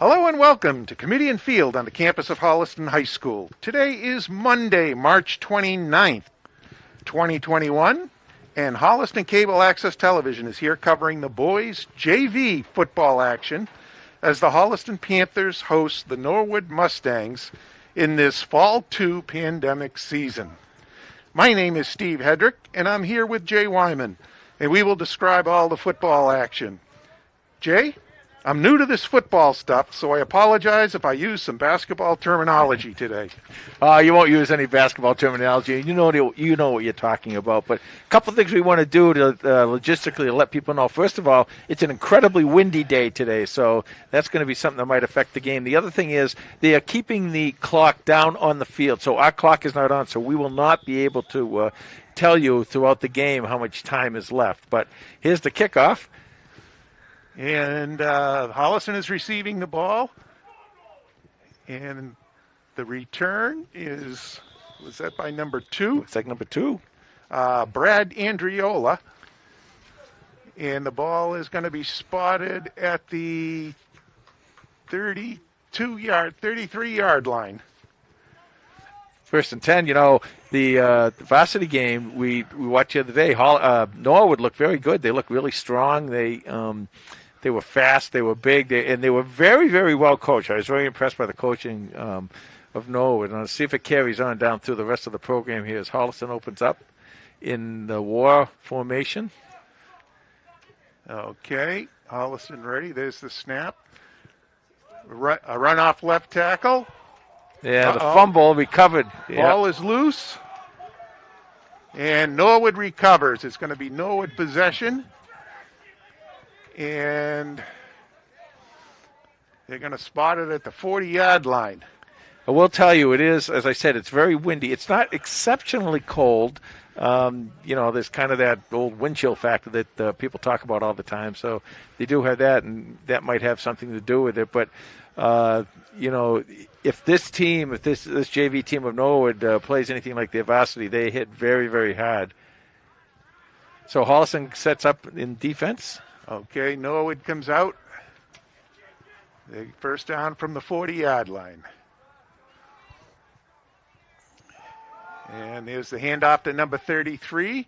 Hello and welcome to Committee and Field on the campus of Holliston High School. Today is Monday, March 29th, 2021, and Holliston Cable Access Television is here covering the boys' JV football action as the Holliston Panthers host the Norwood Mustangs in this Fall 2 pandemic season. My name is Steve Hedrick, and I'm here with Jay Wyman, and we will describe all the football action. Jay? I'm new to this football stuff, so I apologize if I use some basketball terminology today. You won't use any basketball terminology. You know what you're talking about. But a couple of things we want to do to logistically let people know. First of all, it's an incredibly windy day today, so that's going to be something that might affect the game. The other thing is they are keeping the clock down on the field, so our clock is not on, so we will not be able to tell you throughout the game how much time is left. But here's the kickoff. And Holliston is receiving the ball. And the return was that by number 2? Looks like number 2. Brad Andriola. And the ball is going to be spotted at the 33-yard line. First and 10, the varsity game we watched the other day, Norwood looked very good. They looked really strong. They were fast. They were big. And they were very, very well coached. I was very impressed by the coaching of Norwood. And I'll see if it carries on down through the rest of the program here as Holliston opens up in the war formation. Okay, Holliston ready. There's the snap. A run off left tackle. Yeah, the fumble recovered. Ball is loose. And Norwood recovers. It's going to be Norwood possession. And they're going to spot it at the 40-yard line. I will tell you, it is, as I said, it's very windy. It's not exceptionally cold. There's kind of that old wind chill factor that people talk about all the time. So they do have that, and that might have something to do with it. But, if this JV team of Norwood plays anything like their varsity, they hit very, very hard. So Holliston sets up in defense. Okay, Norwood comes out. The first down from the 40-yard line. And there's the handoff to number 33.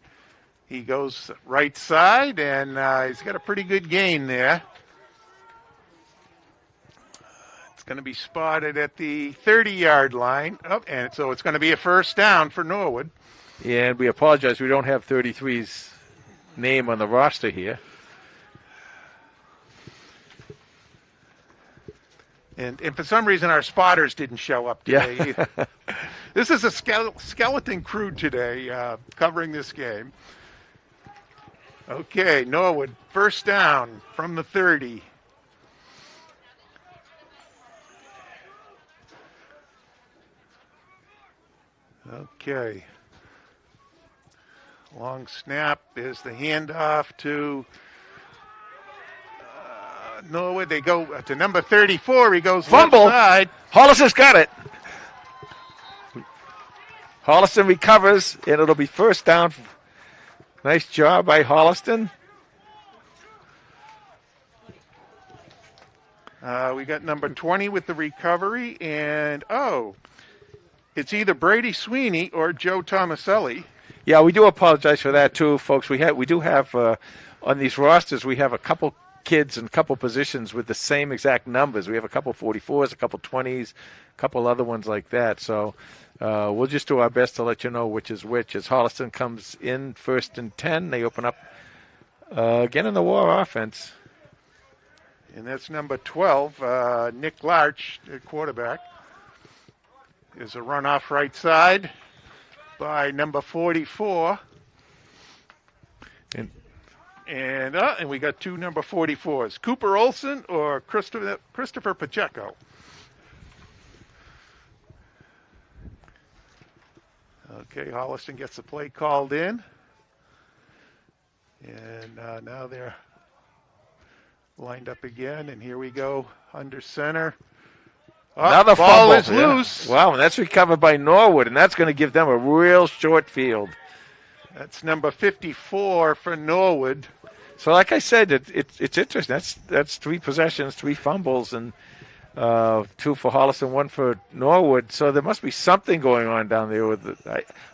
He goes right side, and he's got a pretty good gain there. It's going to be spotted at the 30-yard line. And so it's going to be a first down for Norwood. Yeah, and we apologize. We don't have 33's name on the roster here. And for some reason, our spotters didn't show up today either. This is a skeleton crew today covering this game. Okay, Norwood, first down from the 30. Okay. Long snap. There's the handoff to Norwood. They go to number 34. He goes fumble. Left side. Holliston's got it. Holliston recovers, and it'll be first down. Nice job by Holliston. We got number 20 with the recovery, and it's either Brady Sweeney or Joe Tomaselli. Yeah, we do apologize for that too, folks. We do have on these rosters, we have a couple kids and a couple positions with the same exact numbers. We have a couple 44s, a couple 20s, a couple other ones like that. So we'll just do our best to let you know which is which. As Holliston comes in first and 10, they open up again in the war offense. And that's number 12, Nick Larch, quarterback. There's a run off right side by number 44. And we got two number 44s, Cooper Olson or Christopher Pacheco. Okay, Holliston gets the play called in. And now they're lined up again, and here we go under center. Another ball fumble. Is loose. Wow, and that's recovered by Norwood, and that's going to give them a real short field. That's number 54 for Norwood. So like I said, it's interesting. That's 3 possessions, 3 fumbles, and 2 for Holliston, 1 for Norwood. So there must be something going on down there.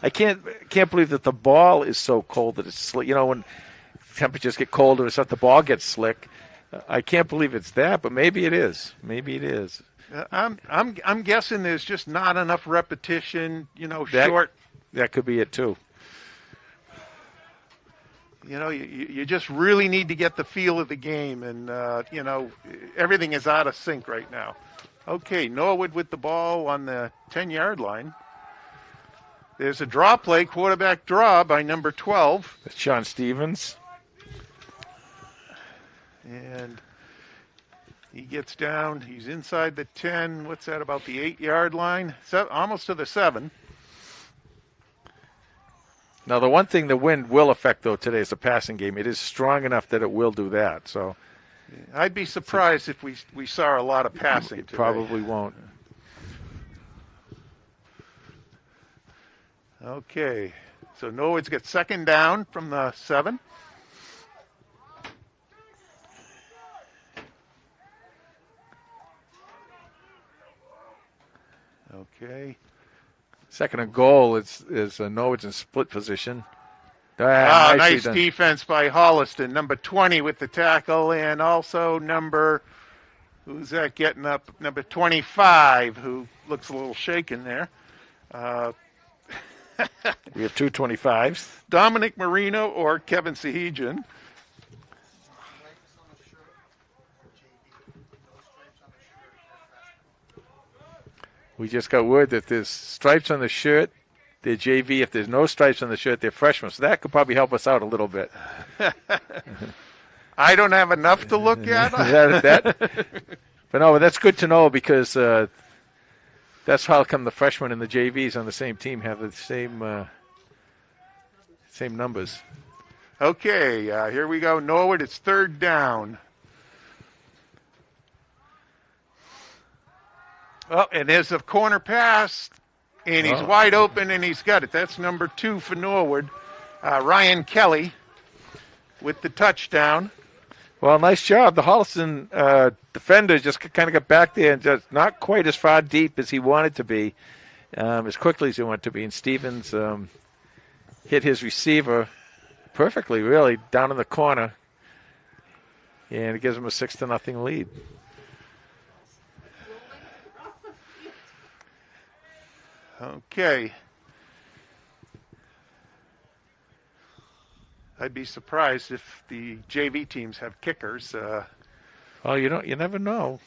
I can't believe that the ball is so cold that it's slick. You know, when temperatures get colder, it's not the ball gets slick. I can't believe it's that, but maybe it is. Maybe it is. I'm guessing there's just not enough repetition. You know, short. That could be it too. You know, you just really need to get the feel of the game, and, you know, everything is out of sync right now. Okay, Norwood with the ball on the 10-yard line. There's a draw play, quarterback draw by number 12. That's Sean Stevens. And he gets down. He's inside the 10. What's that, about the 8-yard line? Almost to the 7. Now, the one thing the wind will affect, though, today is the passing game. It is strong enough that it will do that. So, I'd be surprised if we saw a lot of passing today. Probably won't. Okay, so Norwood's got second down from the 7. Okay. Second and goal is Norwood's in split position. Nice defense by Holliston. Number 20 with the tackle, and also who's that getting up? Number 25, who looks a little shaken there. We have 2 25s. Dominic Marino or Kevin Sahijian. We just got word that there's stripes on the shirt. They're JV. If there's no stripes on the shirt, they're freshmen. So that could probably help us out a little bit. I don't have enough to look at. But no, that's good to know because that's how come the freshmen and the JVs on the same team have the same numbers. Okay, here we go. Norwood, it's third down. Oh, and there's a corner pass, and he's wide open, and he's got it. That's number 2 for Norwood, Ryan Kelly, with the touchdown. Well, nice job. The Holliston defender just kind of got back there and just not quite as far deep as he wanted to be, as quickly as he wanted to be. And Stevens hit his receiver perfectly, really, down in the corner, and it gives him a 6-0 lead. Okay. I'd be surprised if the JV teams have kickers. Oh, you never know.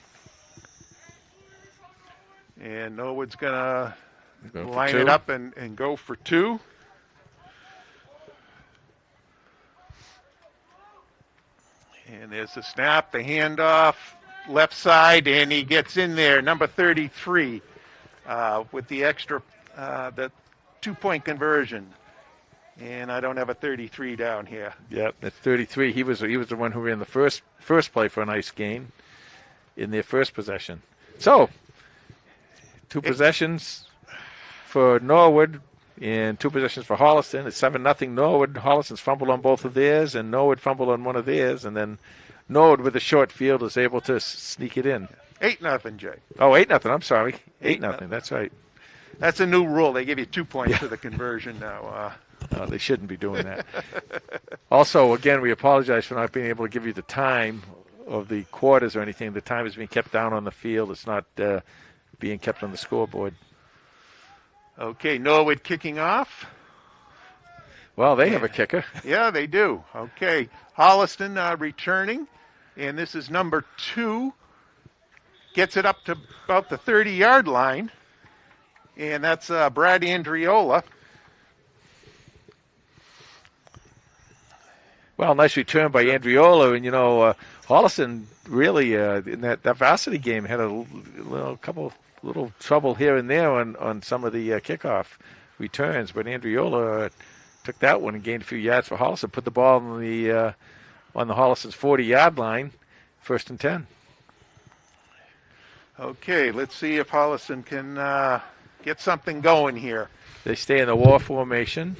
And Norwood's gonna line it up and go for 2. And there's the snap, the handoff, left side, and he gets in there. Number 33. With the extra, the 2-point conversion, and I don't have a 33 down here. Yep, that's 33. He was the one who ran the first play for a nice gain in their first possession. So, 2 possessions for Norwood and 2 possessions for Holliston. It's 7-0 Norwood. Holliston's fumbled on both of theirs, and Norwood fumbled on one of theirs, and then Norwood with a short field is able to sneak it in. 8-0, Jay. Oh, 8-0. I'm sorry. 8-0. That's right. That's a new rule. They give you 2 points for the conversion now. They shouldn't be doing that. Also, again, we apologize for not being able to give you the time of the quarters or anything. The time is being kept down on the field. It's not being kept on the scoreboard. Okay, Norwood kicking off. Well, they have a kicker. Yeah, they do. Okay, Holliston returning, and this is number 2. Gets it up to about the 30-yard line, and that's Brad Andriola. Well, nice return by Andriola, and Holliston really in that varsity game had a little trouble here and there on some of the kickoff returns, but Andriola took that one and gained a few yards for Holliston. Put the ball on the Holliston's 40-yard line, 1st and 10. Okay, let's see if Holliston can get something going here. They stay in the war formation.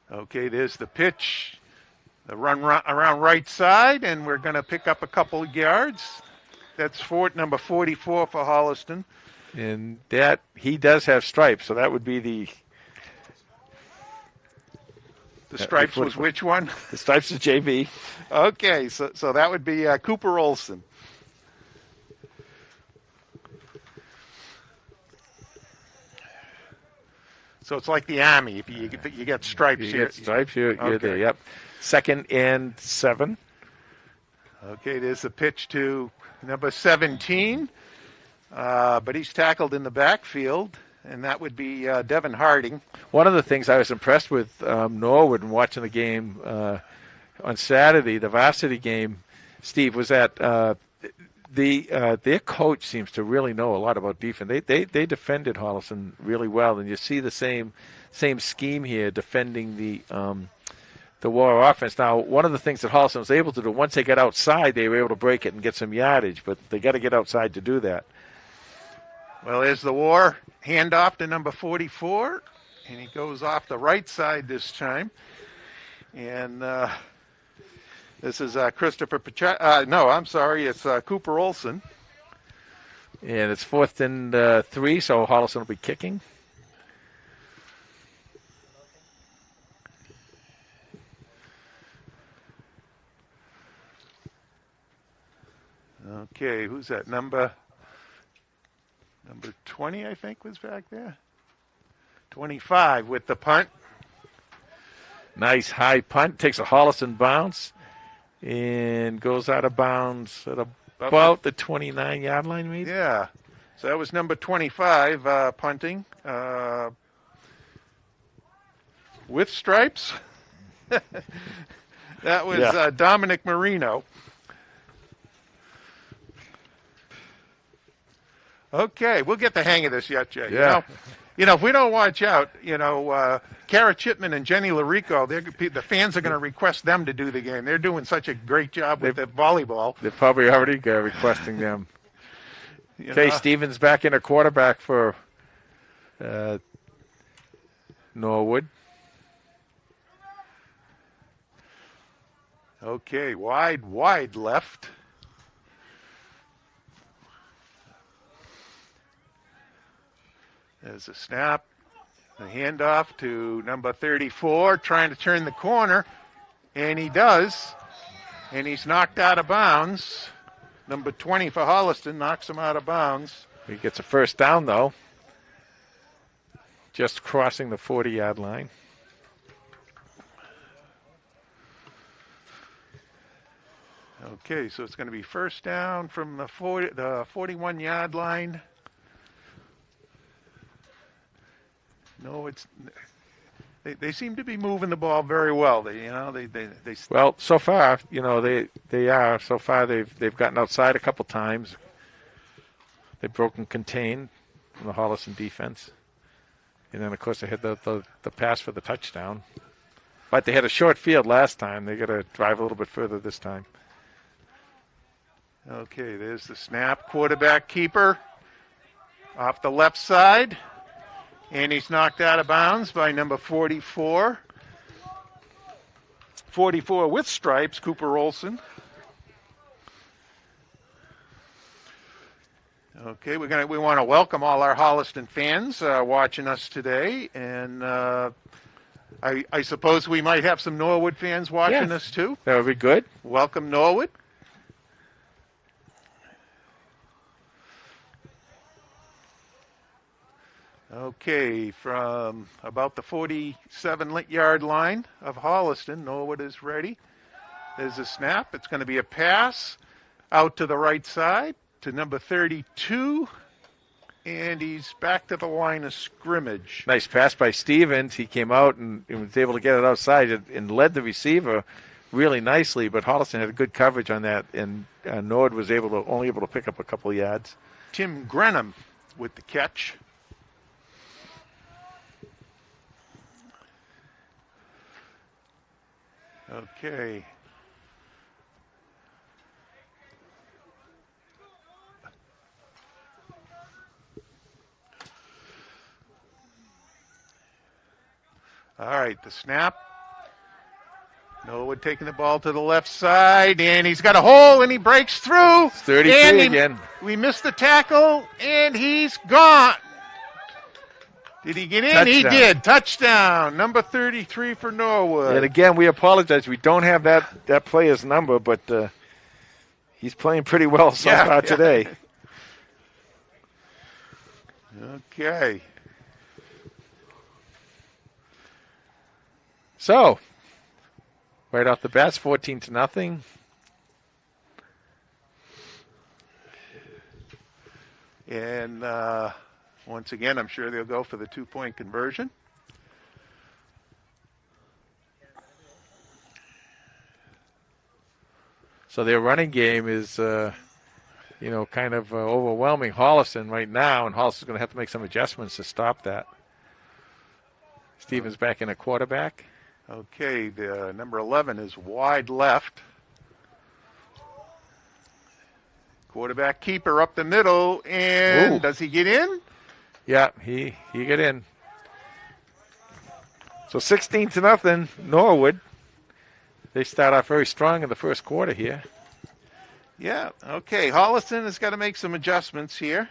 Okay, there's the pitch. The run around right side, and we're going to pick up a couple of yards. That's number 44 for Holliston. And that he does have stripes, so that would be the stripes was which one? The stripes is JV. Okay, so that would be Cooper Olson. So it's like the Army. If you get stripes, you get stripes, you're there. Yep. 2nd and 7. Okay, there's a pitch to number 17, but he's tackled in the backfield, and that would be Devin Harding. One of the things I was impressed with Norwood and watching the game on Saturday, the varsity game, Steve, was that their coach seems to really know a lot about defense. They defended Holliston really well, and you see the same scheme here defending the War offense. Now, one of the things that Holliston was able to do, once they got outside, they were able to break it and get some yardage, but they got to get outside to do that. Well, there's the War handoff to number 44, and he goes off the right side this time. And this is Christopher no, I'm sorry, it's Cooper Olson. And it's 4th and 3, so Holliston will be kicking. Okay, who's that? Number 20, I think, was back there. 25 with the punt. Nice high punt. Takes a Holliston bounce and goes out of bounds at about the 29-yard line, maybe? Yeah. So that was number 25 punting with stripes. That was Dominic Marino. Okay, we'll get the hang of this yet, Jay. Yeah. You know, if we don't watch out, Kara Chipman and Jenny Larico, the fans are going to request them to do the game. They're doing such a great job with the volleyball. They're probably already requesting them. Okay, Stevens back in a quarterback for Norwood. Okay, wide left. There's a snap, the handoff to number 34, trying to turn the corner, and he does, and he's knocked out of bounds. Number 20 for Holliston knocks him out of bounds. He gets a first down, though, just crossing the 40-yard line. Okay, so it's going to be first down from the 41-yard line. No, they seem to be moving the ball very well. Well, so far, they are. So far, they've gotten outside a couple times. They've broken contain from the Holliston defense, and then of course they had the pass for the touchdown. But they had a short field last time. They got to drive a little bit further this time. Okay, there's the snap. Quarterback keeper off the left side. And he's knocked out of bounds by number 44. 44 with stripes, Cooper Olson. Okay, we want to welcome all our Holliston fans watching us today, and I suppose we might have some Norwood fans watching us too. That would be good. Welcome, Norwood. Okay, from about the 47-yard line of Holliston, Norwood is ready. There's a snap. It's going to be a pass out to the right side to number 32, and he's back to the line of scrimmage. Nice pass by Stevens. He came out and was able to get it outside and led the receiver really nicely, but Holliston had good coverage on that, and Norwood was only able to pick up a couple of yards. Tim Grenham with the catch. Okay. All right, the snap. Norwood taking the ball to the left side, and he's got a hole, and he breaks through. It's 33 and again. We missed the tackle, and he's gone. Did he get in? Touchdown. He did. Touchdown. Number 33 for Norwood. And again, we apologize. We don't have that player's number, but he's playing pretty well so far today. Okay. So, right off the bat, 14-0. And once again, I'm sure they'll go for the 2-point conversion. So their running game is, kind of overwhelming Holliston right now, and Holliston's going to have to make some adjustments to stop that. Stevens back in a quarterback. Okay, the number 11 is wide left. Quarterback keeper up the middle, and does he get in? Yeah, he got in. So 16-0, Norwood. They start off very strong in the first quarter here. Yeah, okay, Holliston has got to make some adjustments here.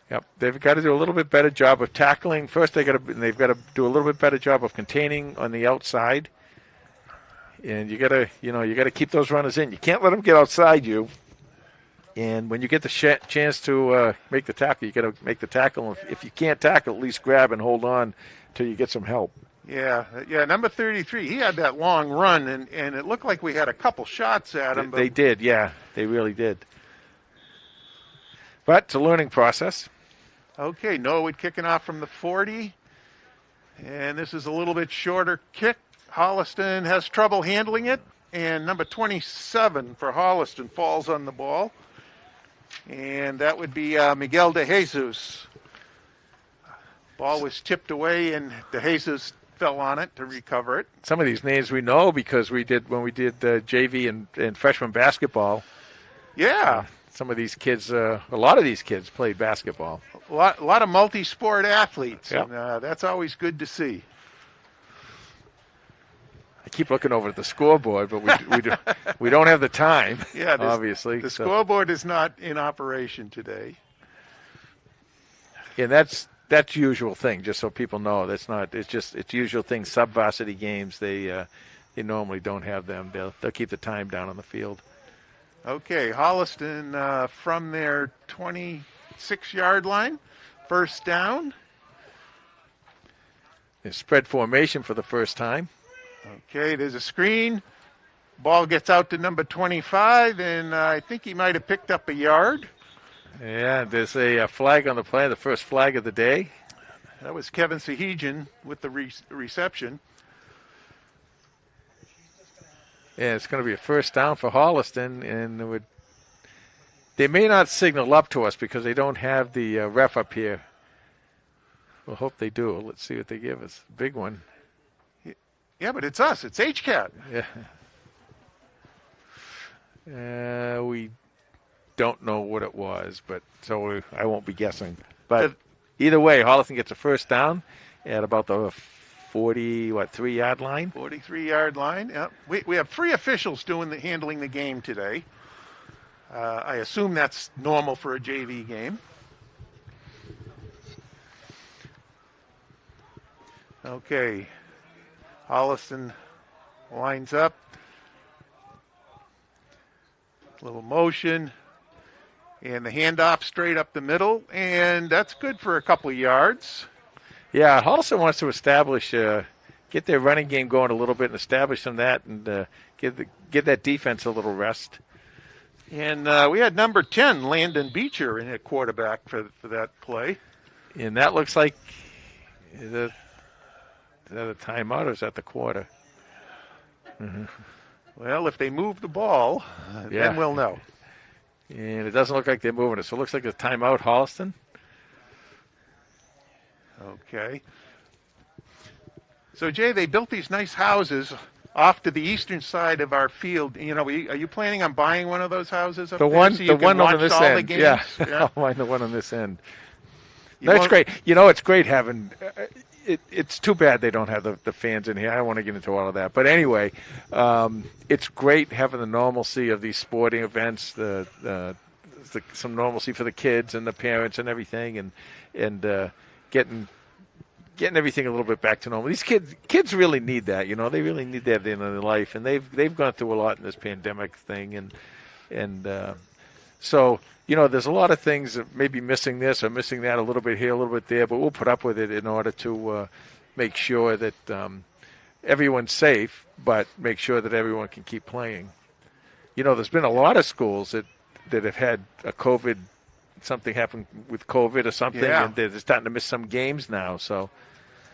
Yep, they've got to do a little bit better job of tackling. First, they've got to do a little bit better job of containing on the outside. And you got to keep those runners in. You can't let them get outside you. And when you get the chance to make the tackle, you got to make the tackle. If you can't tackle, at least grab and hold on till you get some help. Yeah, number 33, he had that long run, and it looked like we had a couple shots at him. They did, yeah. They really did. But it's a learning process. Okay, Norwood kicking off from the 40. And this is a little bit shorter kick. Holliston has trouble handling it. And number 27 for Holliston falls on the ball. And that would be Miguel de Jesus. Ball was tipped away, and de Jesus fell on it to recover it. Some of these names we know because when we did JV and freshman basketball. Yeah. Some of these kids, a lot of these kids played basketball. A lot of multi-sport athletes, Yep. and that's always good to see. I keep looking over at the scoreboard, but we don't have the time. Yeah, obviously. The scoreboard is not in operation today. And that's usual thing. Just so people know, it's usual thing. Sub-varsity games, they normally don't have them. They'll keep the time down on the field. Okay, Holliston from their 26-yard line, first down. They spread formation for the first time. Okay, there's a screen. Ball gets out to number 25, and I think he might have picked up a yard. Yeah, there's a flag on the play, the first flag of the day. That was Kevin Sahijian with the reception. Yeah, it's going to be a first down for Holliston, and they may not signal up to us because they don't have the ref up here. We'll hope they do. Let's see what they give us. Big one. Yeah, but it's us. It's HCAT. Yeah. We don't know what it was, but so I won't be guessing. But either way, Holliston gets a first down at about the 3-yard line. 43-yard line. Yep. We have 3 officials handling the game today. I assume that's normal for a JV game. Okay. Holliston lines up. Little motion. And the handoff straight up the middle. And that's good for a couple of yards. Yeah, Holliston wants to establish, get their running game going a little bit and establish some of that and give that defense a little rest. And we had number 10, Landon Beecher, in at quarterback for that play. And that looks like, is that a timeout or is that the quarter? Mm-hmm. Well, if they move the ball, then we'll know. And it doesn't look like they're moving it. So it looks like a timeout, Holliston. Okay. So, Jay, they built these nice houses off to the eastern side of our field. You know, are you planning on buying one of those houses up there? The one on this end. Yeah. I'll find the one on this end. That's great. You know, it's great having it's too bad they don't have the fans in here. I don't want to get into all of that. But anyway, it's great having the normalcy of these sporting events, some normalcy for the kids and the parents and everything, and getting everything a little bit back to normal. These kids really need that. They really need that in their life, and they've gone through a lot in this pandemic thing, and so. There's a lot of things that may be missing this or missing that, a little bit here, a little bit there, but we'll put up with it in order to make sure that everyone's safe, but make sure that everyone can keep playing. There's been a lot of schools that have had something happen with COVID or something, and they're starting to miss some games now. So,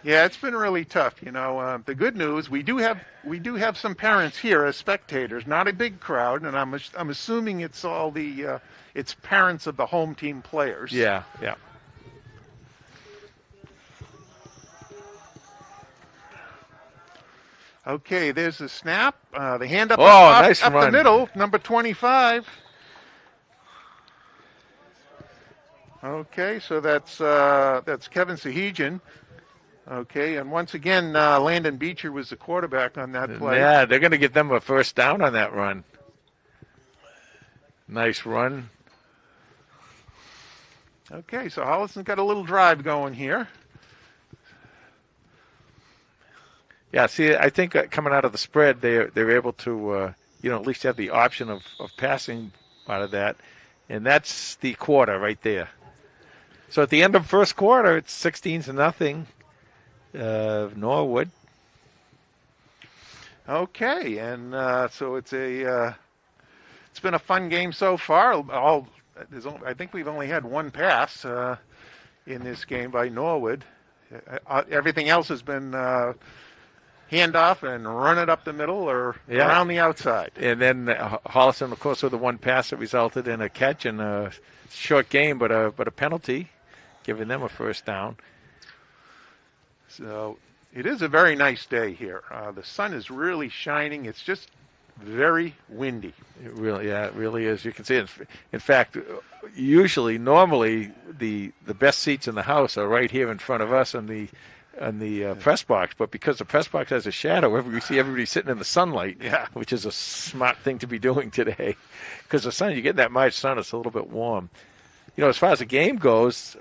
yeah, it's been really tough. The good news, we do have some parents here as spectators, not a big crowd, and I'm assuming it's all it's parents of the home team players. Yeah. Okay, there's the snap. The hand up, nice up run. The middle, number 25. Okay, so that's Kevin Sahijian. Okay, and once again, Landon Beecher was the quarterback on that play. Yeah, they're going to get them a first down on that run. Nice run. Okay, so Holliston's got a little drive going here. Yeah, see, I think coming out of the spread, they're able to, at least have the option of passing out of that, and that's the quarter right there. So at the end of first quarter, it's 16-0, Norwood. Okay, and so it's been a fun game so far. I think we've only had one pass in this game by Norwood. Everything else has been handoff and run it up the middle or around the outside. And then Holliston, of course, with the one pass that resulted in a catch and a short game, but a penalty, giving them a first down. So it is a very nice day here. The sun is really shining. It's just very windy. It really is. You can see it. In fact, normally the best seats in the house are right here in front of us on the press box, but because the press box has a shadow, we see everybody sitting in the sunlight, which is a smart thing to be doing today. Because the sun, you get that much sun, it's a little bit warm. As far as the game goes,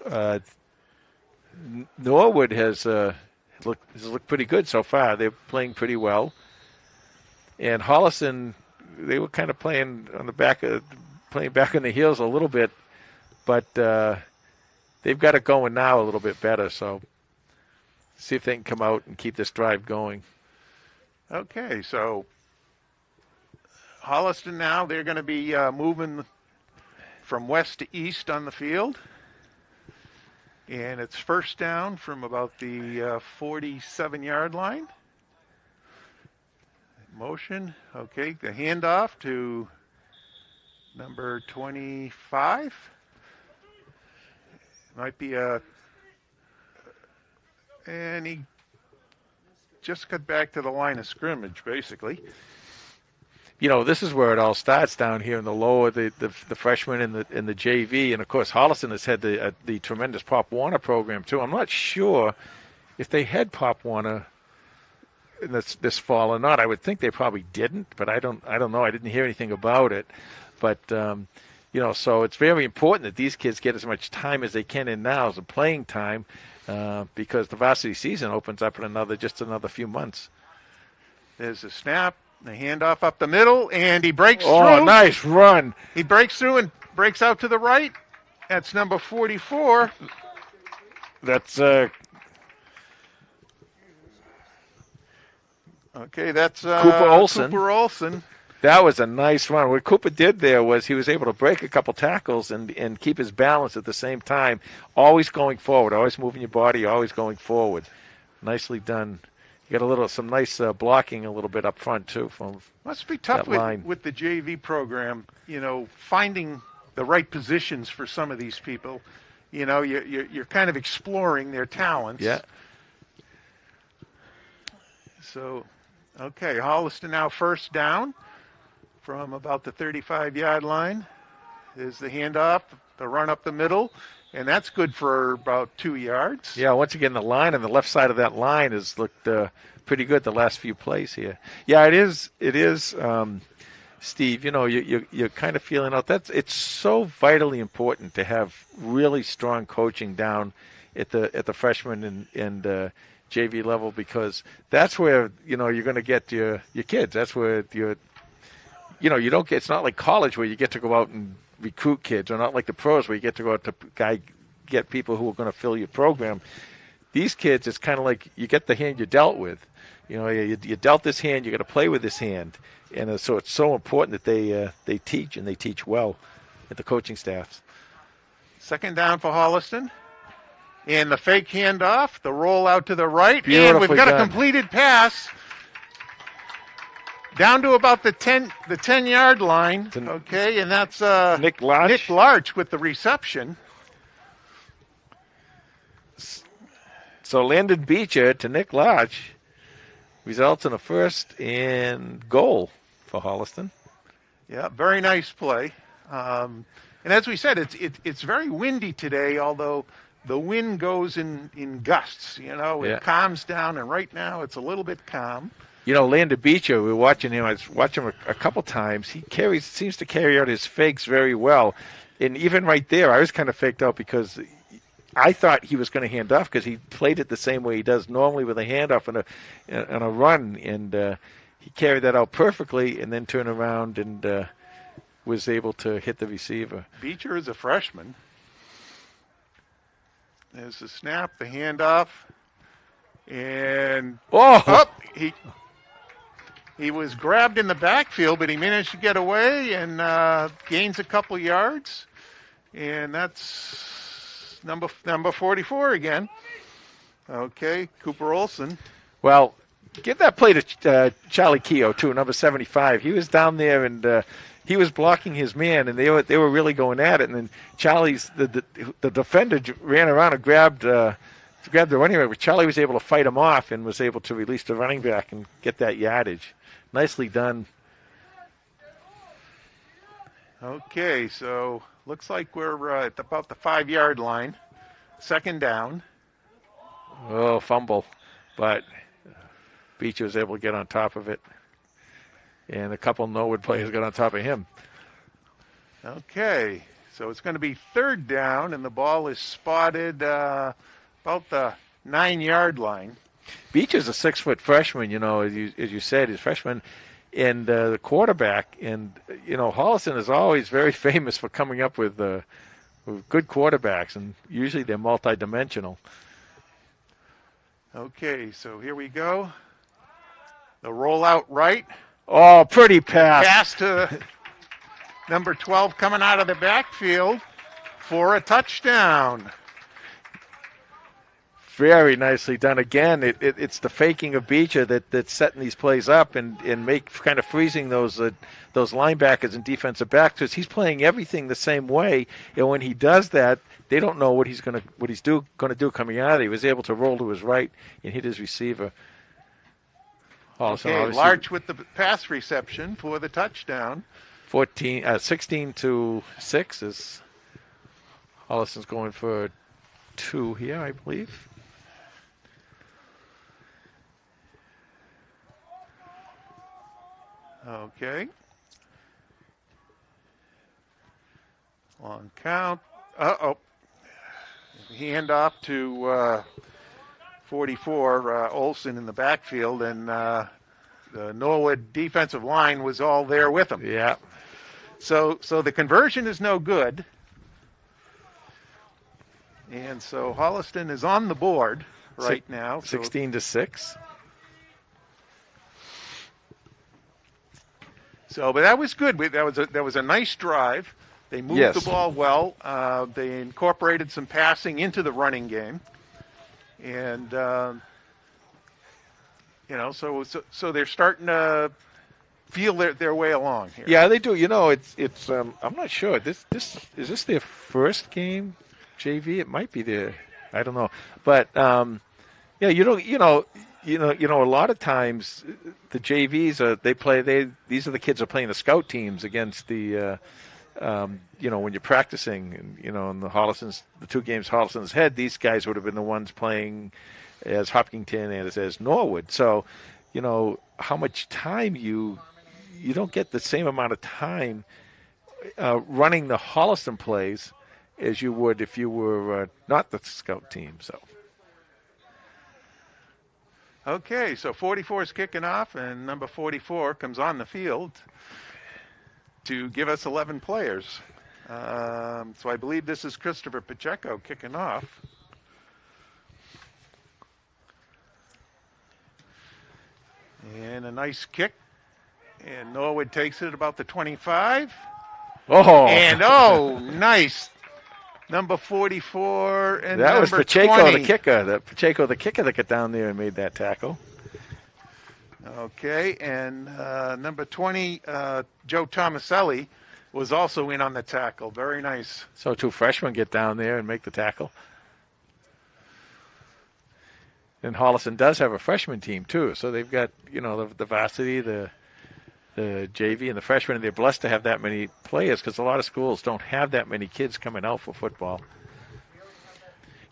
Norwood has looked pretty good so far. They're playing pretty well. And Holliston, they were kind of playing back on the heels a little bit, but they've got it going now a little bit better. So see if they can come out and keep this drive going. Okay, so Holliston now, they're going to be moving from west to east on the field. And it's first down from about the 47-yard line. Motion. Okay, the handoff to number 25. Might be and he just got back to the line of scrimmage, basically. This is where it all starts down here in the lower, the freshmen in the JV, and of course Holliston has had the tremendous Pop Warner program too. I'm not sure if they had Pop Warner this fall or not. I would think they probably didn't, but I don't know. I didn't hear anything about it. But so it's very important that these kids get as much time as they can in now as a playing time, because the varsity season opens up in another few months. There's a snap, the handoff up the middle, and he breaks through. Oh, nice run! He breaks through and breaks out to the right. That's number 44. That's okay, that's Cooper Olson. Cooper Olson. That was a nice run. What Cooper did there was he was able to break a couple tackles and keep his balance at the same time, always going forward, always moving your body, always going forward. Nicely done. You got some nice blocking a little bit up front too. Must be tough with the JV program, finding the right positions for some of these people. You're kind of exploring their talents. Yeah. So, okay, Holliston now first down from about the 35-yard line. Is the handoff, the run up the middle, and that's good for about 2 yards. Yeah, once again, the line on the left side of that line has looked pretty good the last few plays here. Yeah, it is. It is, Steve. You're kind of feeling out. It's so vitally important to have really strong coaching down at the freshman and JV level, because that's where you're going to get your kids. That's where you don't get. It's not like college where you get to go out and recruit kids, or not like the pros where you get to go out to get people who are going to fill your program. These kids, it's kind of like you get the hand you're dealt with. You dealt this hand, you got to play with this hand, and so it's so important that they teach, and they teach well at the coaching staffs. Second down for Holliston. And the fake handoff, the roll out to the right, and Beautifully we've got done. a completed pass down to about the 10-yard line. Okay, and that's Nick Larch. Nick Larch with the reception. So Landon Beecher to Nick Larch results in a first and goal for Holliston. Yeah, very nice play. And as we said, it's very windy today, although the wind goes in gusts. It calms down, and right now it's a little bit calm. Landon Beecher, we were watching him. I was watching him a couple times. He seems to carry out his fakes very well. And even right there, I was kind of faked out because I thought he was going to hand off, because he played it the same way he does normally with a handoff and a run. And he carried that out perfectly, and then turned around and was able to hit the receiver. Beecher is a freshman. There's the snap, the handoff, and he was grabbed in the backfield, but he managed to get away and gains a couple yards, and that's number 44 again. Okay, Cooper Olson. Well, give that play to Charlie Keogh too, number 75. He was down there and he was blocking his man, and they were really going at it. And then Charlie's the defender ran around and grabbed the running back, but Charlie was able to fight him off and was able to release the running back and get that yardage. Nicely done. Okay, so looks like we're at about the 5-yard line. Second down. Oh, fumble, but Beecher was able to get on top of it. And a couple Norwood players got on top of him. Okay, so it's going to be third down, and the ball is spotted about the 9-yard line. Beecher's a 6-foot freshman, as you said, he's a freshman, and the quarterback. And, Holliston is always very famous for coming up with good quarterbacks, and usually they're multidimensional. Okay, so here we go. The rollout right. Oh, pretty pass. Pass to number 12 coming out of the backfield for a touchdown. Very nicely done. Again, it's the faking of Beecher that's setting these plays up and kind of freezing those linebackers and defensive backs, because he's playing everything the same way. And when he does that, they don't know what he's going to do coming out of it. He was able to roll to his right and hit his receiver. Okay, Larch with the pass reception for the touchdown. 16-6 is Holliston's going for 2 here, I believe. Okay. Long count. Hand off to 44, Olson in the backfield, and the Norwood defensive line was all there with him. Yeah. So the conversion is no good. And so Holliston is on the board right now. 16-6. So, but that was good. That was a nice drive. They moved the ball well. They incorporated some passing into the running game, and so they're starting to feel their way along here. Yeah, they do. It's I'm not sure. This is this their first game, JV? It might be their. I don't know, but yeah, a lot of times the JVs these are the kids that are playing the scout teams against the when you're practicing, and, in the 2 games Holliston's had, these guys would have been the ones playing as Hopkinton and as Norwood. So, how much time you don't get the same amount of time running the Holliston plays as you would if you were not the scout team. So. Okay, so 44 is kicking off, and number 44 comes on the field to give us 11 players. So I believe this is Christopher Pacheco kicking off. And a nice kick. And Norwood takes it at about the 25. Oh! And, nice. Number 44 and that number was Pacheco 20. the kicker. Pacheco the kicker that got down there and made that tackle. Okay, and number 20, Joe Tomaselli, was also in on the tackle. Very nice. So 2 freshmen get down there and make the tackle. And Holliston does have a freshman team, too. So they've got, the varsity, the JV, and the freshmen, and they're blessed to have that many players because a lot of schools don't have that many kids coming out for football.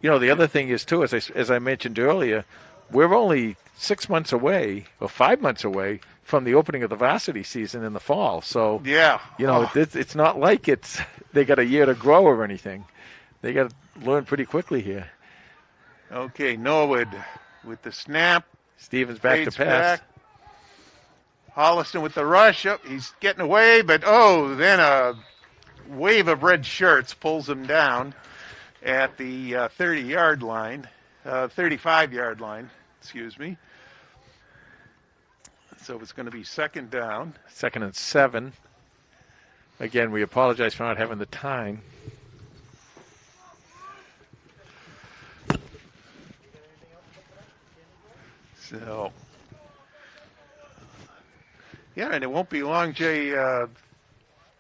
The other thing is, too, as I mentioned earlier, we're only 6 months away or 5 months away from the opening of the varsity season in the fall. So, it's not like they got a year to grow or anything. They got to learn pretty quickly here. Okay, Norwood with the snap. Stevens back to pass. Back. Holliston with the rush. Oh, he's getting away, but then a wave of red shirts pulls him down at the 30-yard line, 35-yard line, excuse me. So it's going to be second down. 2nd and 7. Again, we apologize for not having the time. So, and it won't be long, Jay.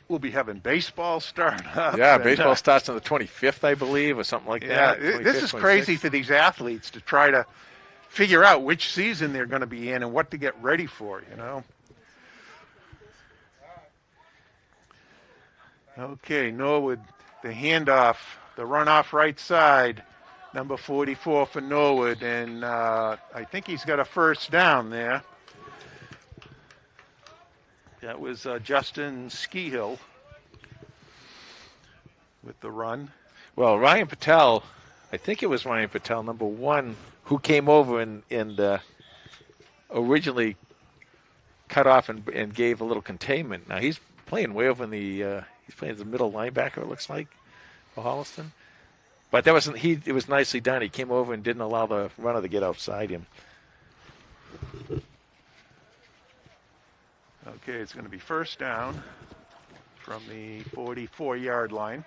We'll be having baseball start up. Yeah, baseball starts on the 25th, I believe, or something like that. This is crazy for these athletes to try to figure out which season they're going to be in and what to get ready for, Okay, Norwood, the handoff, the run off right side. Number 44 for Norwood, and I think he's got a first down there. That was Justin Skihill with the run. Well, Ryan Patel, I think it was Ryan Patel, number 1, who came over and originally cut off and gave a little containment. Now he's playing way over in he's playing as a middle linebacker, it looks like, for Holliston. But it was nicely done. He came over and didn't allow the runner to get outside him. Okay, it's going to be first down from the 44-yard line.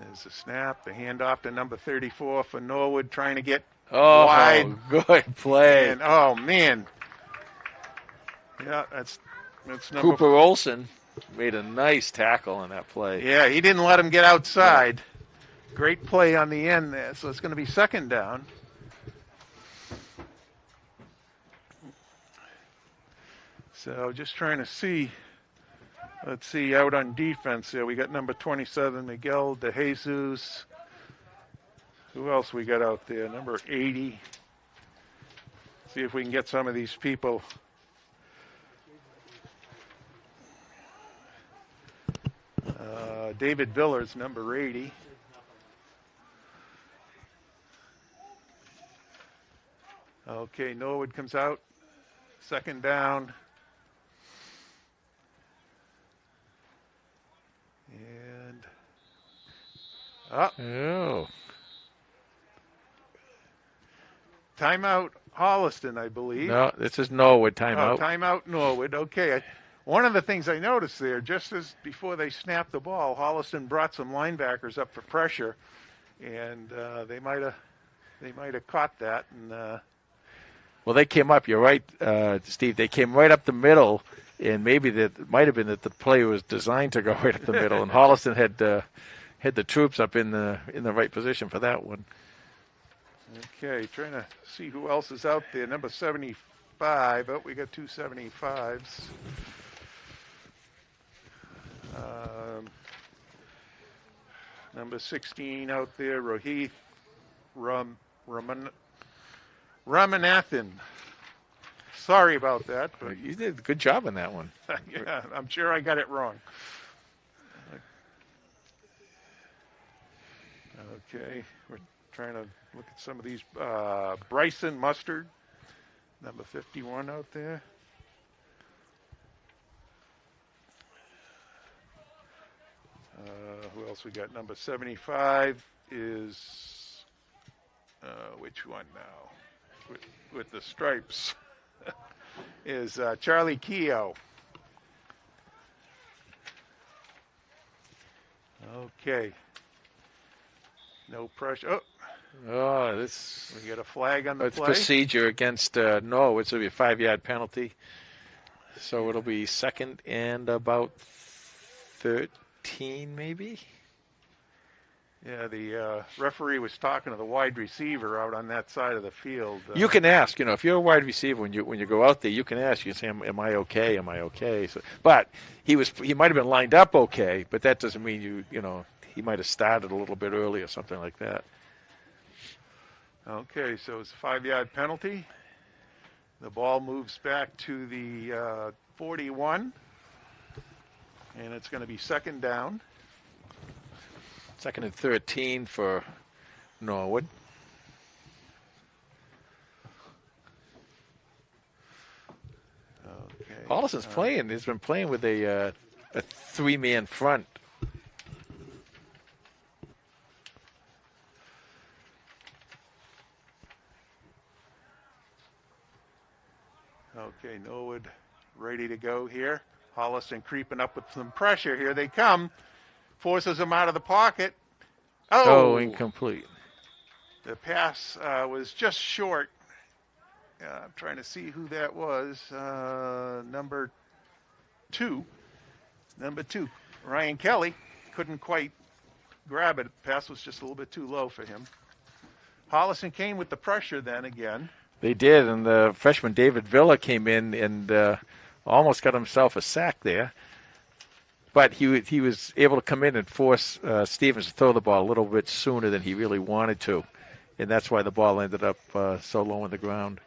There's a snap, the handoff to number 34 for Norwood, trying to get wide. Good play. And, oh, man. Yeah, that's number Cooper Olson made a nice tackle on that play. Yeah, he didn't let him get outside. Yeah. Great play on the end there. So it's going to be second down. So just trying to see. Let's see, out on defense here. We got number 27, Miguel De Jesus. Who else we got out there? Number 80. See if we can get some of these people. David Villers, number 80. Okay, Norwood comes out. Second down. And timeout Holliston, I believe. No, this is Norwood timeout. Timeout Norwood. Okay. One of the things I noticed there, just as before they snapped the ball, Holliston brought some linebackers up for pressure, and they might have caught that. And well, they came up. You're right, Steve. They came right up the middle. And maybe that might have been that the play was designed to go right up the middle, and Holliston had had the troops up in the right position for that one. Okay, trying to see who else is out there. Number 75. Oh, we got two 75s. Number 16 out there, Rohith Ramanathan. Sorry about that, but You did a good job on that one. yeah, I'm sure I got it wrong. Okay, we're trying to look at some of these. Bryson Mustard, number 51 out there. Who else we got? Number 75 is, which one now? With the stripes. is Charlie Keogh. Okay. No pressure. Oh, this. We get a flag on the It's play. procedure against Norwood, so it'll be a 5-yard penalty. So it'll be second and about 13, maybe. Yeah, the referee was talking to the wide receiver out on that side of the field. You can ask, if you're a wide receiver when you go out there, you can ask. You can say, "Am I okay? Am I okay?" So, but he might have been lined up okay, but that doesn't mean he might have started a little bit early or something like that. Okay, so it's a 5-yard penalty. The ball moves back to the 41, and it's going to be second down. Second and 13 for Norwood. Okay. Holliston's playing. He's been playing with a 3-man front. Okay, Norwood ready to go here. Holliston creeping up with some pressure. Here they come. Forces him out of the pocket. Oh, incomplete. The pass was just short. I'm trying to see who that was. Number two, Ryan Kelly. Couldn't quite grab it. The pass was just a little bit too low for him. Holliston came with the pressure then again. They did, and the freshman David Villa came in and almost got himself a sack there. But he was able to come in and force Stevens to throw the ball a little bit sooner than he really wanted to. And that's why the ball ended up so low on the ground.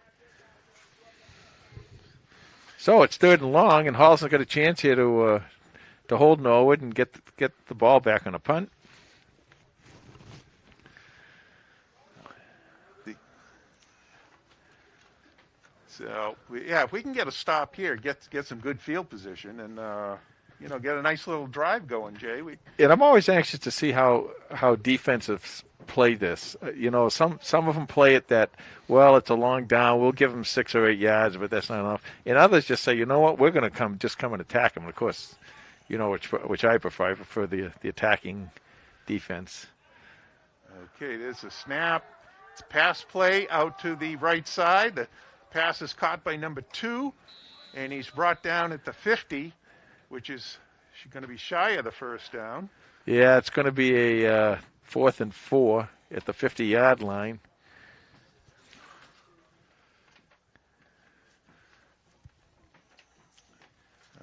So it's 3rd and long, and Holliston's got a chance here to hold Norwood and get the ball back on a punt. So, if we can get a stop here, get some good field position, and get a nice little drive going, Jay. And I'm always anxious to see how defensives play this. Some of them play it that, well, it's a long down, we'll give them 6 or 8 yards, but that's not enough. And others just say, you know what, we're going to come and attack them. And of course, which I prefer. I prefer the attacking defense. Okay, there's a snap. It's a pass play out to the right side. The pass is caught by number 2, and he's brought down at the 50, which is going to be shy of the first down. Yeah, it's going to be a 4th and 4 at the 50-yard line.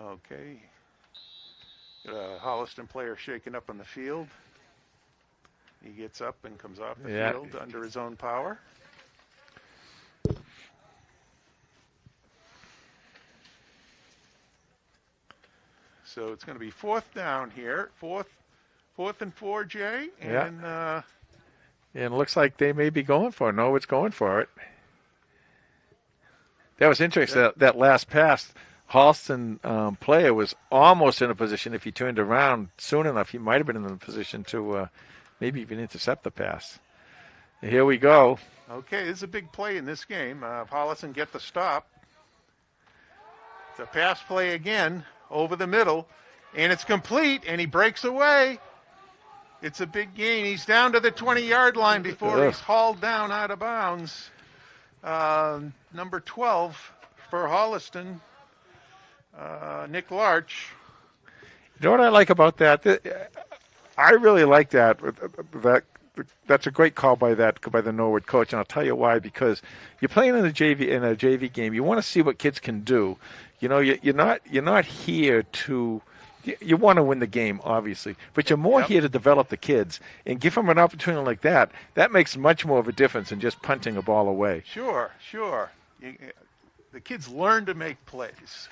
Okay. Holliston player shaking up on the field. He gets up and comes off the field under his own power. So it's going to be 4th down here. Fourth and 4, Jay. And and it looks like they may be going for it. Norwood's going for it. That was interesting. That last pass, Holliston player was almost in a position, if he turned around soon enough, he might have been in a position to maybe even intercept the pass. And here we go. Okay, this is a big play in this game. Holliston get the stop. It's a pass play again over the middle, and it's complete, and he breaks away. It's a big gain. He's down to the 20-yard line before he's hauled down out of bounds. Number 12 for Holliston, Nick Larch. You know what I like about that? I really like that. That's a great call by the Norwood coach, and I'll tell you why. Because you're playing in a JV game, you want to see what kids can do. You know, you're not here to. You want to win the game, obviously, but you're more here to develop the kids and give them an opportunity like that. That makes much more of a difference than just punting a ball away. Sure. The kids learn to make plays.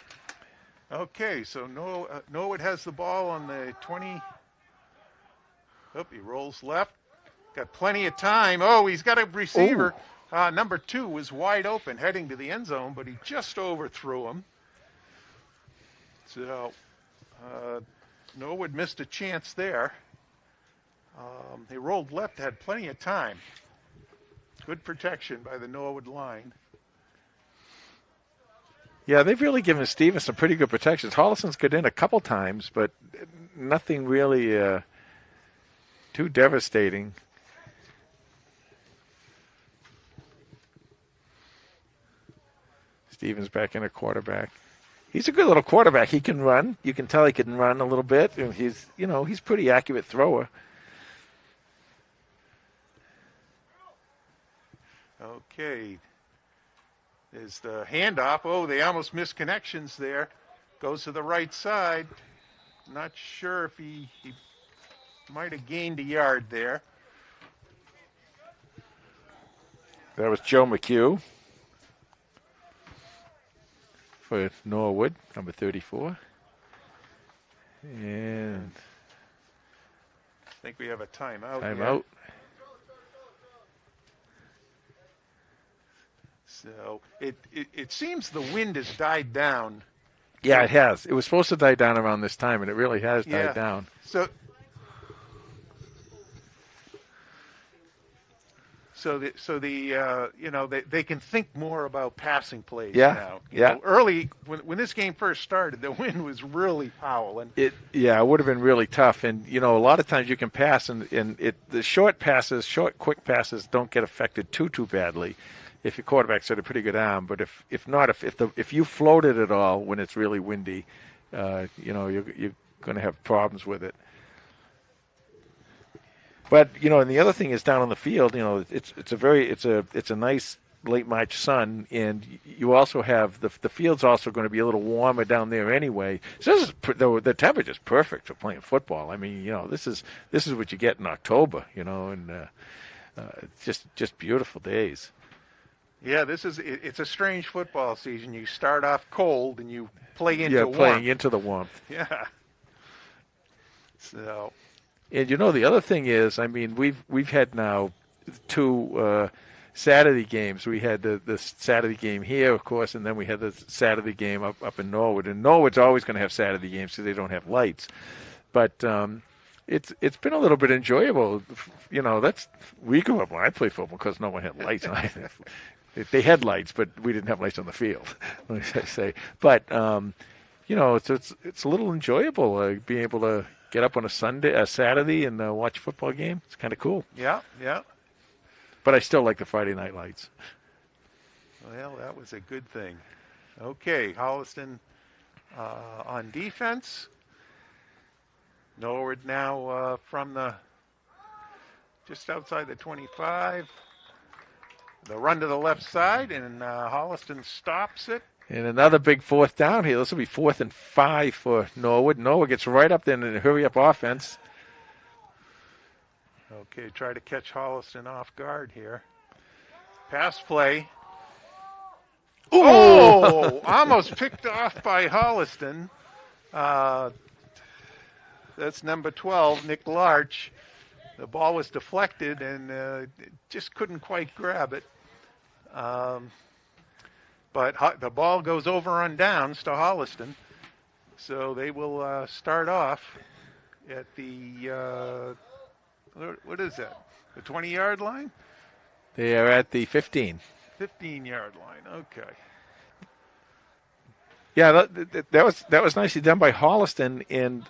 Okay, so Norwood has the ball on the 20. Oh, he rolls left. Got plenty of time. Oh, he's got a receiver. Number 2 was wide open heading to the end zone, but he just overthrew him. So Norwood missed a chance there. They rolled left, had plenty of time. Good protection by the Norwood line. Yeah, they've really given Stevens some pretty good protections. Holliston's got in a couple times, but nothing really too devastating. Stevens back in a quarterback. He's a good little quarterback. He can run. You can tell he can run a little bit. And he's pretty accurate thrower. Okay. There's the handoff. Oh, they almost missed connections there. Goes to the right side. Not sure if he might have gained a yard there. That was Joe McHugh for Norwood, number 34. And I think we have a timeout. Timeout. So it seems the wind has died down. Yeah, it has. It was supposed to die down around this time, and it really has died down. So they can think more about passing plays now. You know, early when this game first started, the wind was really howling. It would have been really tough. And a lot of times you can pass, and the short quick passes don't get affected too badly if your quarterback's got a pretty good arm. But if you float it at all when it's really windy, you're going to have problems with it. But and the other thing is down on the field. It's a nice late March sun, and you also have the field's also going to be a little warmer down there anyway. So the temperature's perfect for playing football. I mean, this is what you get in October. And it's just beautiful days. Yeah, it's a strange football season. You start off cold and you play into warmth. Playing into the warmth. Yeah. So. And the other thing is, I mean, we've had now 2 Saturday games. We had the Saturday game here, of course, and then we had the Saturday game up in Norwood. And Norwood's always going to have Saturday games because they don't have lights. But it's been a little bit enjoyable. We grew up when I played football because no one had lights. They had lights, but we didn't have lights on the field. I say, but it's a little enjoyable being able to get up on a Saturday, and watch a football game. It's kind of cool. Yeah. But I still like the Friday night lights. Well, that was a good thing. Okay, Holliston on defense. Norwood now from just outside the 25. The run to the left side, and Holliston stops it. And another big 4th down here. This will be 4th and 5 for Norwood. Norwood gets right up there in a hurry-up offense. Okay, try to catch Holliston off guard here. Pass play. Oh, almost picked off by Holliston. That's number 12, Nick Larch. The ball was deflected and just couldn't quite grab it. But the ball goes over on downs to Holliston. So they will start off at the, what is that, the 20-yard line? They are at the 15. 15-yard line, okay. Yeah, that was nicely done by Holliston. And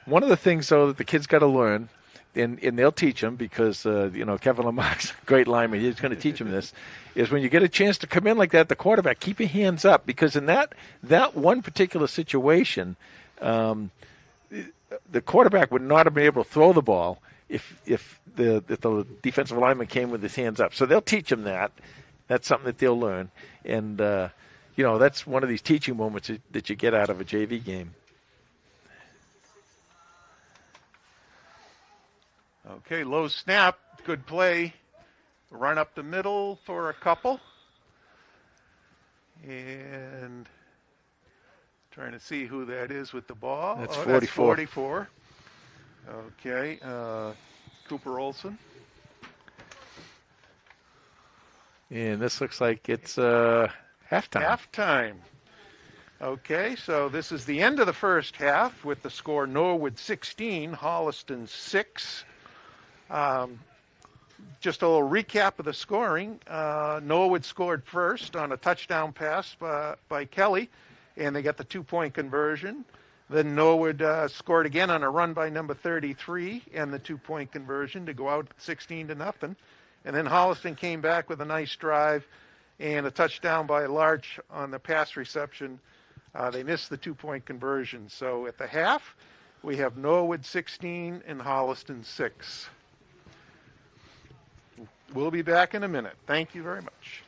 one of the things, though, that the kids got to learn, and they'll teach them because, Kevin Lamarck's a great lineman. He's going to teach them this, is when you get a chance to come in like that, the quarterback, keep your hands up, because in that one particular situation, the quarterback would not have been able to throw the ball if the defensive lineman came with his hands up. So they'll teach him that. That's something that they'll learn, and that's one of these teaching moments that you get out of a JV game. Okay, low snap, good play. Run up the middle for a couple. And trying to see who that is with the ball. That's 44. That's 44. Okay, Cooper Olson. And this looks like it's halftime. Halftime. Okay, so this is the end of the first half with the score Norwood 16, Holliston 6. Just a little recap of the scoring. Norwood scored first on a touchdown pass by Kelly, and they got the 2-point conversion. Then Norwood scored again on a run by number 33 and the 2-point conversion to go out 16-0. And then Holliston came back with a nice drive and a touchdown by Larch on the pass reception. They missed the 2-point conversion. So at the half, we have Norwood 16 and Holliston 6. We'll be back in a minute. Thank you very much.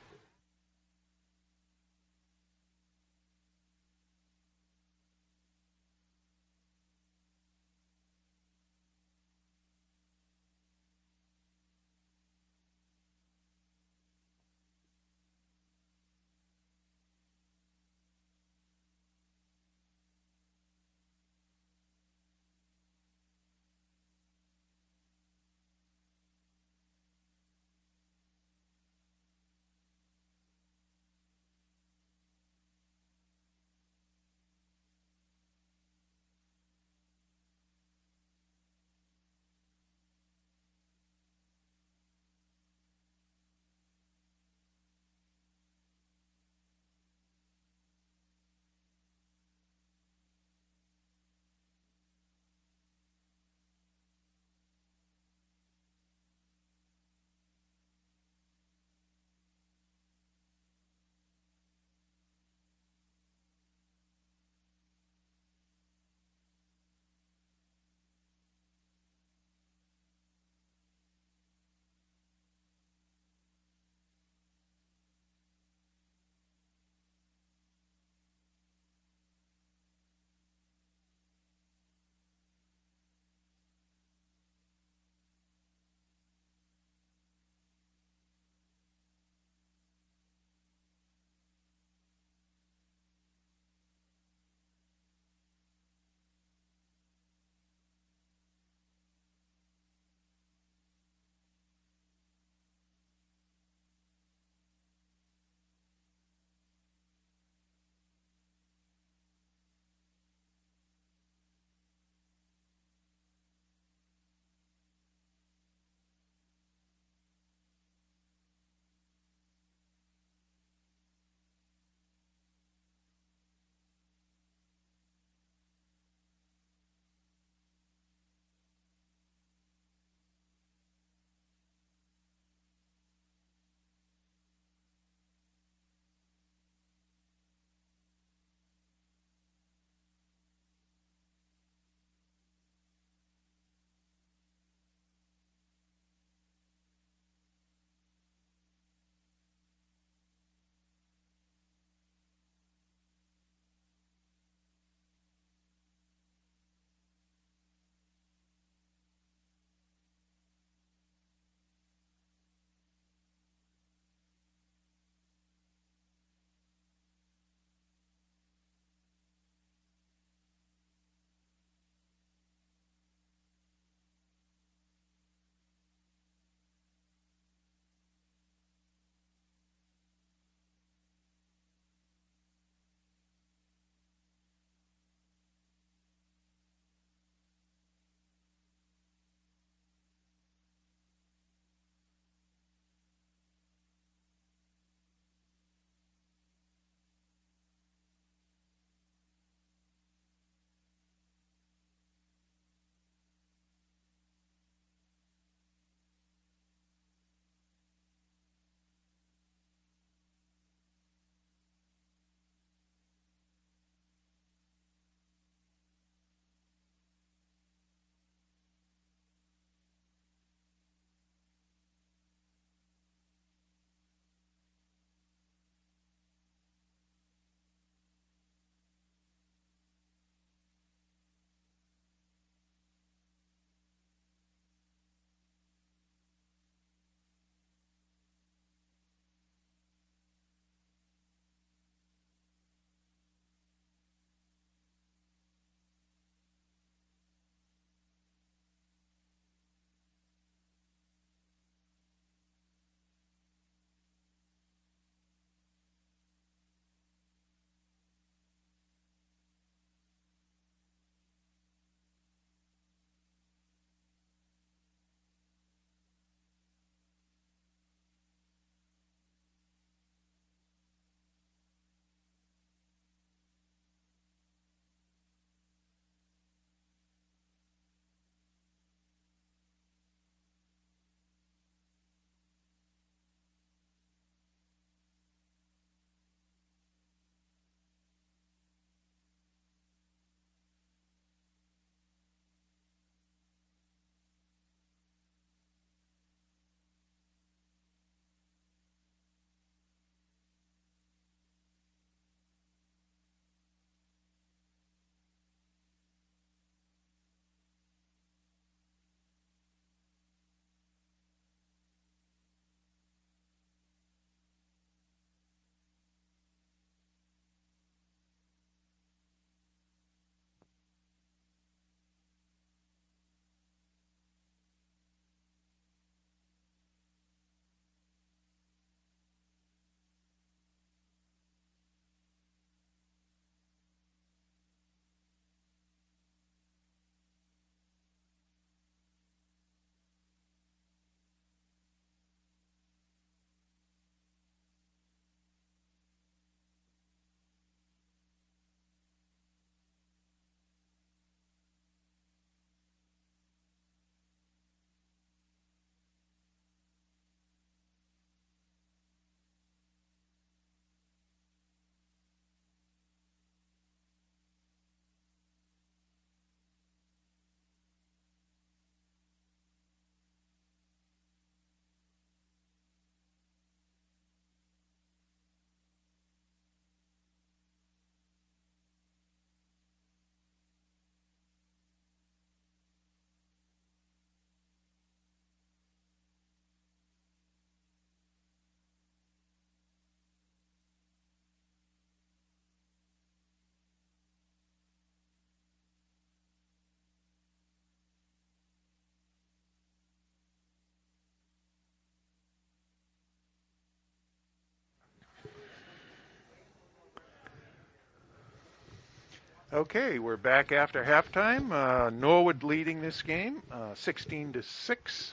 Okay, we're back after halftime. Norwood leading this game, 16-6.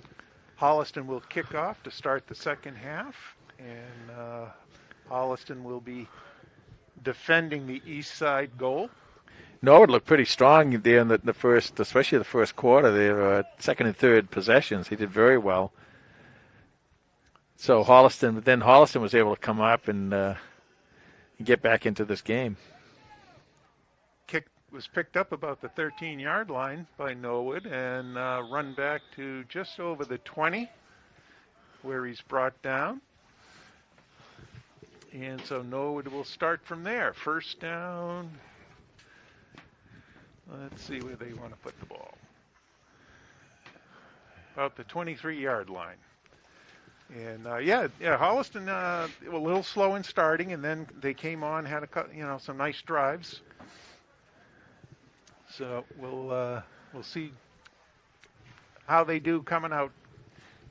Holliston will kick off to start the second half, and Holliston will be defending the east side goal. Norwood looked pretty strong there in the first, especially the first quarter. Their second and third possessions, he did very well. So Holliston was able to come up and get back into this game. Kick was picked up about the 13-yard line by Norwood and run back to just over the 20, where he's brought down. And so Norwood will start from there. First down. Let's see where they want to put the ball. About the 23-yard line. And Holliston a little slow in starting, and then they came on, had some nice drives. So we'll see how they do coming out.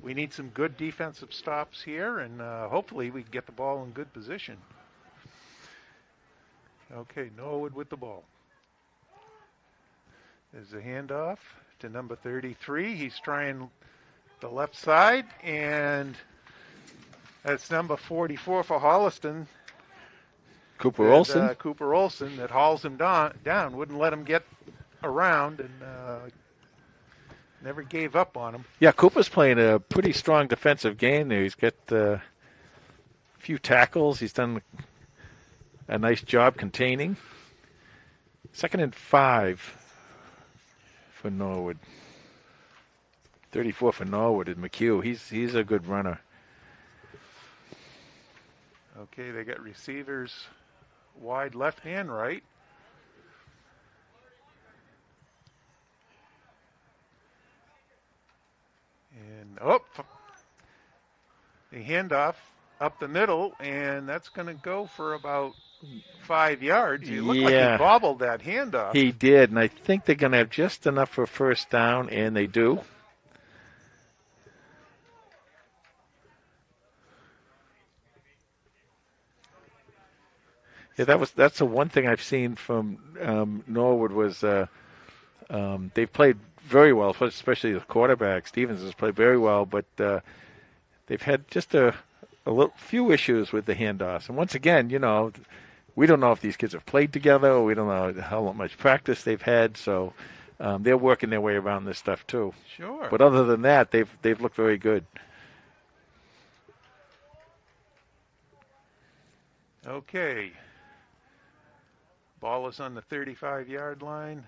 We need some good defensive stops here, and hopefully we can get the ball in good position. Okay, Norwood with the ball. There's a handoff to number 33. He's trying the left side, and that's number 44 for Holliston. Cooper Olson. Cooper Olson that hauls him down, wouldn't let him get around, and never gave up on him. Yeah, Cooper's playing a pretty strong defensive game there. He's got a few tackles. He's done a nice job containing. 2nd and 5 for Norwood. 34 for Norwood is McHugh. He's a good runner. Okay, they got receivers wide left and right. And the handoff up the middle, and that's going to go for about 5 yards. He looked like he bobbled that handoff. He did, and I think they're going to have just enough for first down, and they do. Yeah, that's the one thing I've seen from Norwood was they've played very well, especially the quarterback. Stevens has played very well, but they've had just a few issues with the handoffs. And once again, we don't know if these kids have played together, or we don't know how much practice they've had. So they're working their way around this stuff too. Sure. But other than that, they've looked very good. Okay. Ball is on the 35-yard line.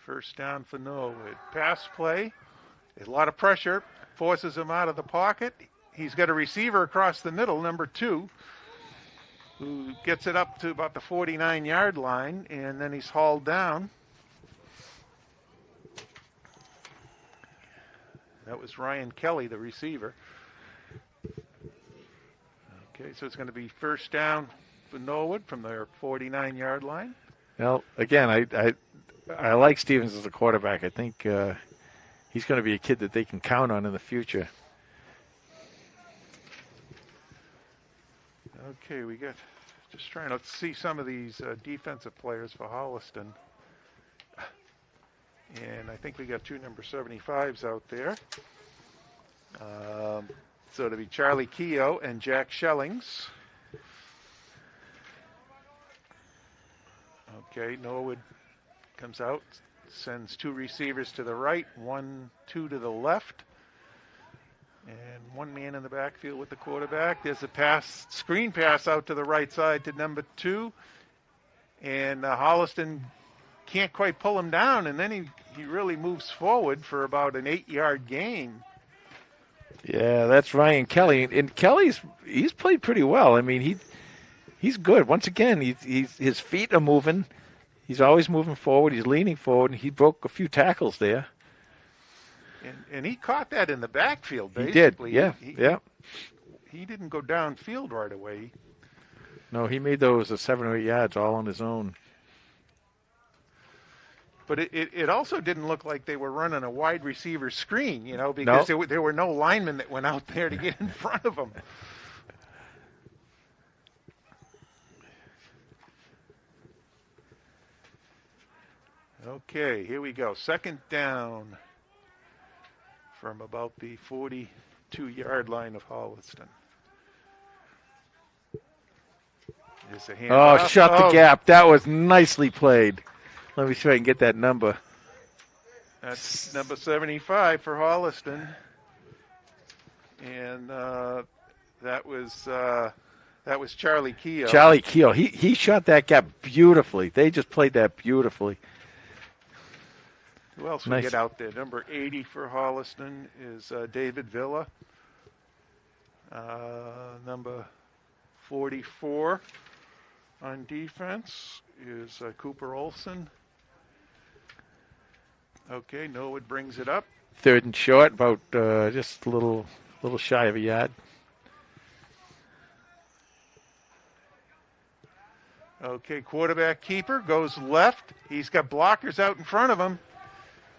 First down for Norwood. Pass play. A lot of pressure. Forces him out of the pocket. He's got a receiver across the middle, number 2, who gets it up to about the 49-yard line, and then he's hauled down. That was Ryan Kelly, the receiver. Okay, so it's going to be first down for Norwood from their 49-yard line. Well, again, I like Stevens as a quarterback. I think he's going to be a kid that they can count on in the future. Okay, we got just trying to see some of these defensive players for Holliston. And I think we got 2 number 75s out there. So it'll be Charlie Keogh and Jack Schellings. Okay, Norwood comes out, sends 2 receivers to the right, 2 to the left, and 1 man in the backfield with the quarterback. There's a screen pass out to the right side to number 2, and Holliston can't quite pull him down, and then he really moves forward for about an 8-yard gain. Yeah, that's Ryan Kelly, and he's played pretty well. I mean, he's good. Once again, his feet are moving. He's always moving forward. He's leaning forward, and he broke a few tackles there. And he caught that in the backfield, He basically. did, yeah. He didn't go downfield right away. No, he made those 7 or 8 yards all on his own. But it also didn't look like they were running a wide receiver screen, because there were no linemen that went out there to get in front of them. Okay, here we go. Second down from about the 42-yard line of Holliston. There's a handoff. Oh, shut the gap. That was nicely played. Let me see if I can get that number. That's number 75 for Holliston. And that was Charlie Keogh. Charlie Keogh. He shot that gap beautifully. They just played that beautifully. Who else we get out there? Number 80 for Holliston is David Villa. Number 44 on defense is Cooper Olson. Okay, Norwood brings it up. Third and short, about just a little shy of a yard. Okay, quarterback keeper goes left. He's got blockers out in front of him.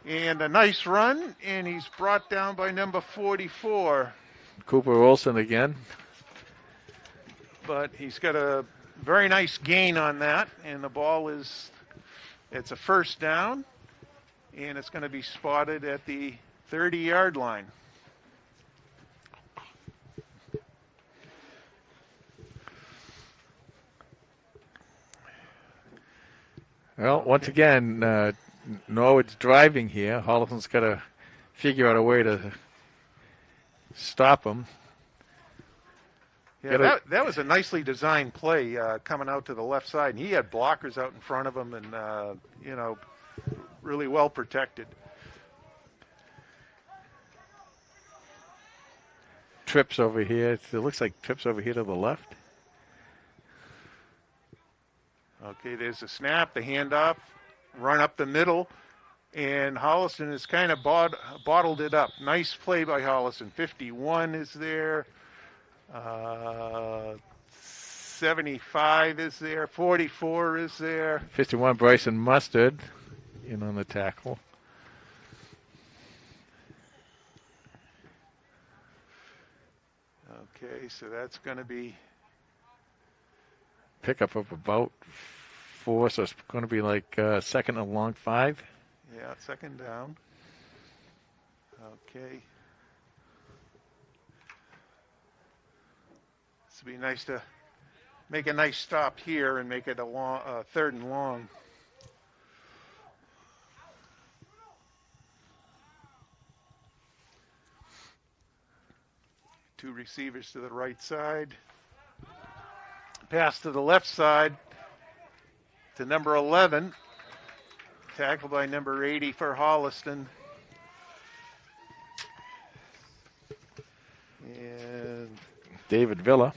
And a nice run, and he's brought down by number 44. Cooper Olson again. But he's got a very nice gain on that, and the ball it's a first down, and it's going to be spotted at the 30-yard line. Well, once again, Norwood's driving here. Holliston's got to figure out a way to stop him. Yeah, that was a nicely designed play coming out to the left side. And he had blockers out in front of him and, really well protected. Trips over here. It looks like trips over here to the left. Okay, there's a snap, the handoff, run up the middle, and Holliston has kind of bottled it up. Nice play by Holliston. 51 is there. 75 is there. 44 is there. 51, Bryson Mustard in on the tackle. Okay, so that's going to be pickup of about 4, so it's going to be like second and long 5. Yeah, second down. Okay. This would be nice to make a nice stop here and make it a third and long. Two receivers to the right side. Pass to the left side to number 11. Tackled by number 80 for Holliston. And David Villa.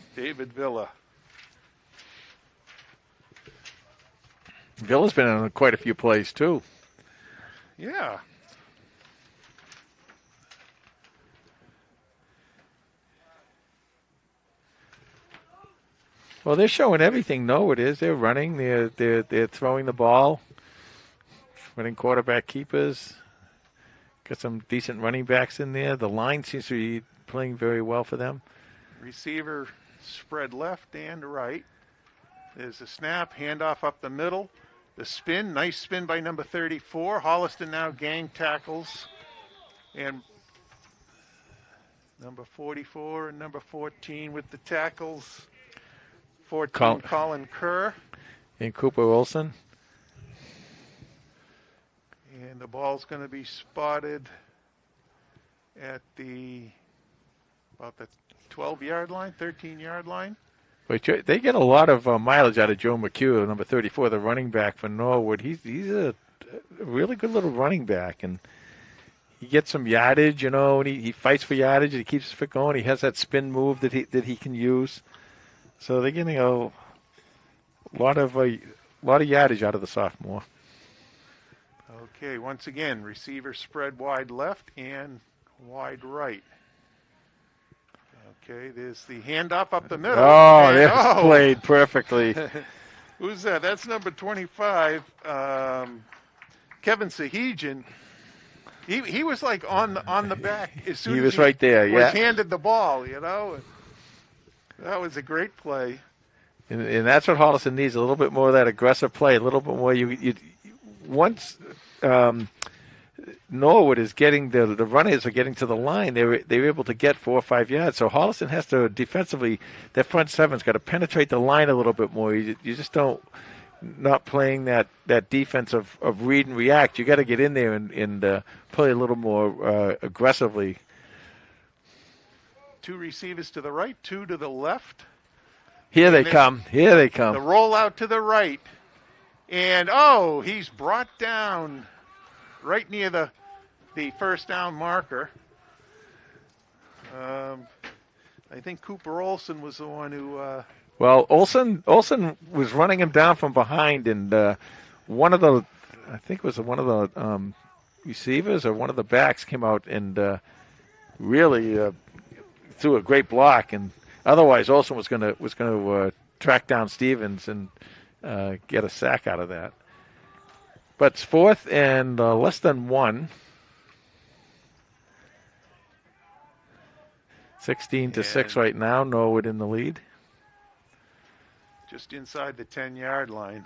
Villa's been in quite a few plays, too. Yeah. Well, they're showing everything. No, it is. They're running. They're throwing the ball. Running quarterback keepers. Got some decent running backs in there. The line seems to be playing very well for them. Receiver spread left and right. There's a snap, handoff up the middle. The spin, nice spin by number 34. Holliston now gang tackles. And number 44 and number 14 with the tackles. 14, Colin Kerr. And Cooper Olson. And the ball's going to be spotted at about the 12-yard line, 13-yard line. But they get a lot of mileage out of Joe McHugh, number 34, the running back for Norwood. He's a really good little running back, and he gets some yardage, and he fights for yardage, and he keeps his foot going. He has that spin move that he can use. So they're getting a lot of yardage out of the sophomore. Okay, once again, receiver spread wide left and wide right. Okay, there's the handoff up the middle. Oh, that's played perfectly. Who's that? That's number 25, Kevin Sahijian. He was like on the back as soon as he was right there. Was handed the ball. That was a great play. And that's what Holliston needs, a little bit more of that aggressive play, a little bit more. once Norwood is getting the runners are getting to the line, they're able to get 4 or 5 yards. So Holliston has to defensively, their front seven's got to penetrate the line a little bit more. You just don't not playing that defense of read and react. You got to get in there and play a little more aggressively. 2 receivers to the right, 2 to the left. Here they come. Here they come. The rollout to the right. And, he's brought down right near the first down marker. I think Cooper Olson was the one who... Well, Olson was running him down from behind, and one of the receivers or one of the backs came out and really threw a great block. And otherwise, Olson was going to track down Stevens and get a sack out of that. But it's 4th and less than 1. 16-6 right now. Norwood in the lead. Just inside the 10-yard line.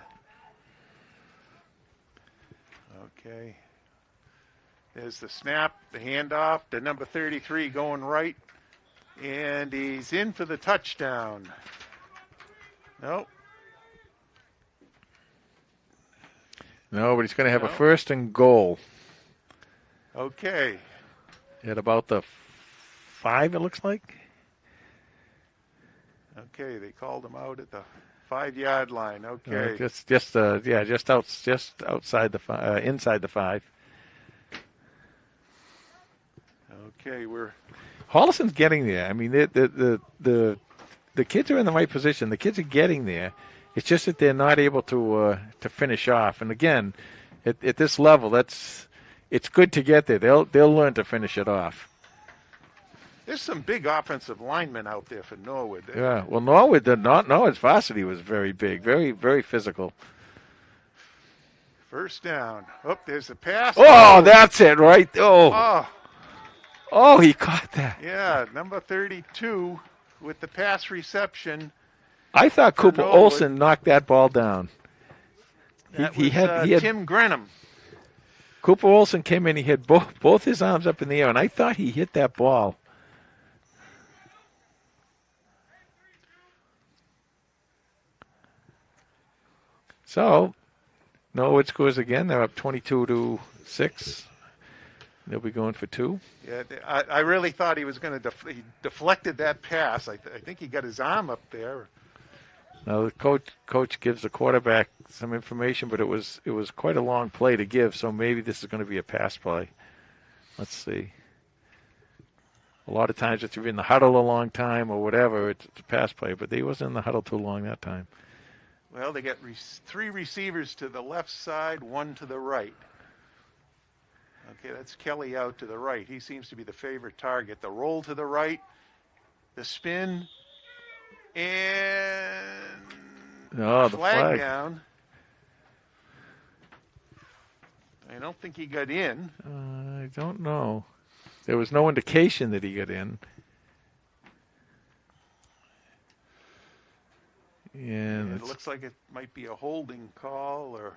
Okay. There's the snap, the handoff, the number 33 going right. And he's in for the touchdown. Nope. No, but he's going to have a 1st and goal. Okay. At about the 5, it looks like. Okay, they called him out at the 5-yard line. Okay. Just outside the inside the 5. Okay, we're Holliston's getting there. I mean, the kids are in the right position. The kids are getting there. It's just that they're not able to finish off. And again, at this level, it's good to get there. They'll learn to finish it off. There's some big offensive linemen out there for Norwood. Yeah, well, Norwood's varsity was very big, very, very physical. First down. Oh, there's the pass. Oh, that's it, right? Oh, he caught that. Yeah, number 32 with the pass reception. I thought Cooper Olson knocked that ball down. He had Tim Grenham. Cooper Olson came in. He had both his arms up in the air, and I thought he hit that ball. So, Norwood scores again. They're up 22-6. They'll be going for 2. Yeah, I really thought he was going to he deflected that pass. I think he got his arm up there. Now the coach gives the quarterback some information, but it was quite a long play to give. So maybe this is going to be a pass play. Let's see. A lot of times, if you're in the huddle a long time or whatever, it's a pass play. But he wasn't in the huddle too long that time. Well, they got 3 receivers to the left side, 1 to the right. Okay, that's Kelly out to the right. He seems to be the favorite target. The roll to the right, the spin, and the flag down. I don't think he got in. I don't know. There was no indication that he got in. And it looks like it might be a holding call, or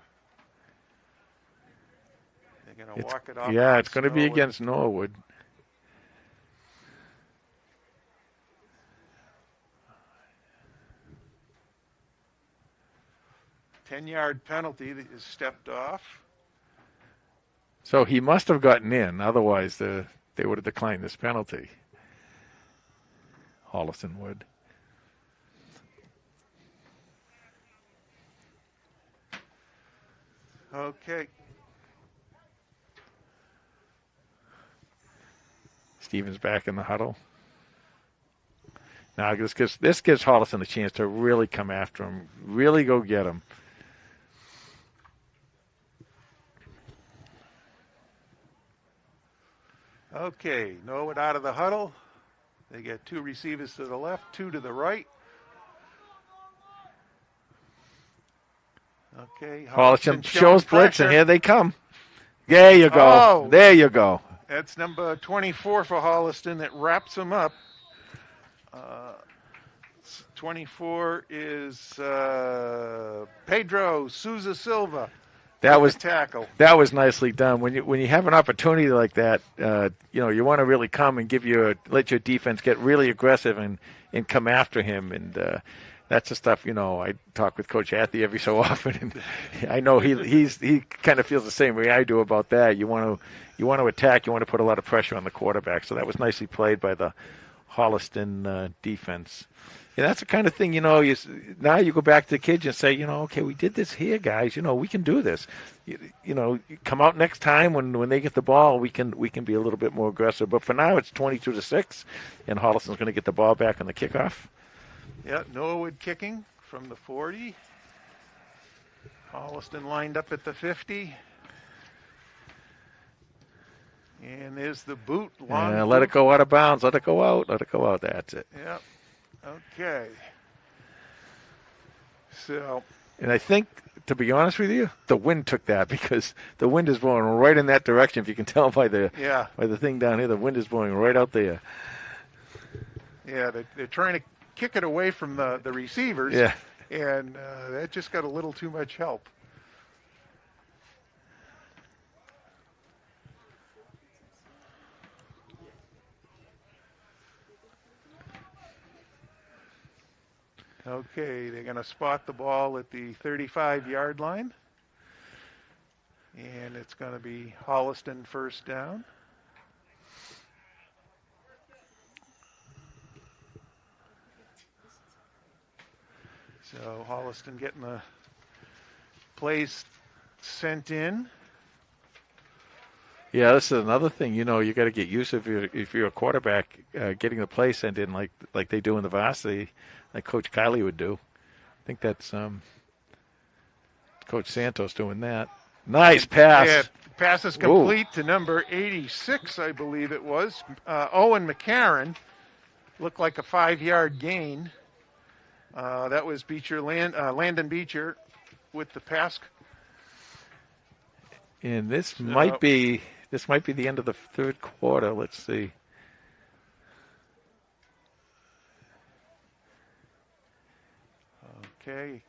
they're going to walk it off. Yeah, it's going to be against Norwood. A 10-yard penalty that is stepped off. So he must have gotten in. Otherwise, they would have declined this penalty. Holliston would. Okay. Stevens back in the huddle. Now this gives Holliston a chance to really come after him, really go get him. Okay, Norwood out of the huddle. They get 2 receivers to the left, 2 to the right. Okay, Holliston shows blitz, and here they come. There you go. There you go. That's number 24 for Holliston that wraps them up. 24 is Pedro Souza Silva That was tackle. That was nicely done. When you have an opportunity like that, you want to really come and let your defense get really aggressive and come after him. And that's the stuff. I talk with Coach Hattie every so often, and I know he kind of feels the same way I do about that. You want to attack. You want to put a lot of pressure on the quarterback. So that was nicely played by the Holliston defense. And that's the kind of thing, now you go back to the kids and say, okay, we did this here, guys. We can do this. Come out next time when they get the ball, we can be a little bit more aggressive. But for now, it's 22-6, and Holliston's going to get the ball back on the kickoff. Yeah, Norwood kicking from the 40. Holliston lined up at the 50. And there's the boot. Let it go out of bounds. Let it go out. Let it go out. That's it. Yep. Okay. So. And I think, to be honest with you, the wind took that because the wind is blowing right in that direction. If you can tell by the thing down here, the wind is blowing right out there. Yeah, they're trying to kick it away from the receivers. Yeah. And that just got a little too much help. Okay, they're going to spot the ball at the 35-yard line. And it's going to be Holliston first down. So Holliston getting the plays sent in. Yeah, this is another thing. You got to get used to if you're a quarterback, getting the play sent in like they do in the varsity, like Coach Kiley would do. I think that's Coach Santos doing that. Nice pass. Yeah, pass is complete to number 86, I believe it was. Owen McCarron. Looked like a 5-yard gain. That was Landon Beecher with the pass. And this might be the end of the third quarter. Let's see. Okay.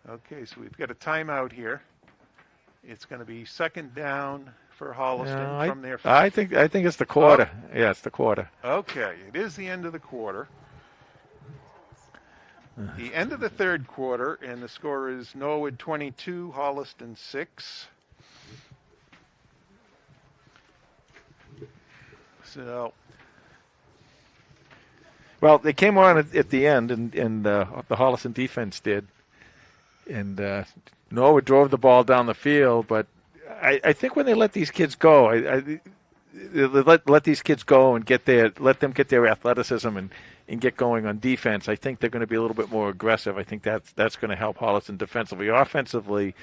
Okay, so we've got a timeout here. It's going to be second down for Holliston from their. I think it's the quarter. Oh. Yeah, it's the quarter. Okay, it is the end of the quarter. The end of the third quarter, and the score is Norwood 22, Holliston 6. So. Well, they came on at the end, and the Holliston defense did. And Norwood drove the ball down the field, but I think when they let these kids go, let these kids go and let them get their athleticism and get going on defense. I think they're going to be a little bit more aggressive. I think that's going to help Holliston defensively. Offensively,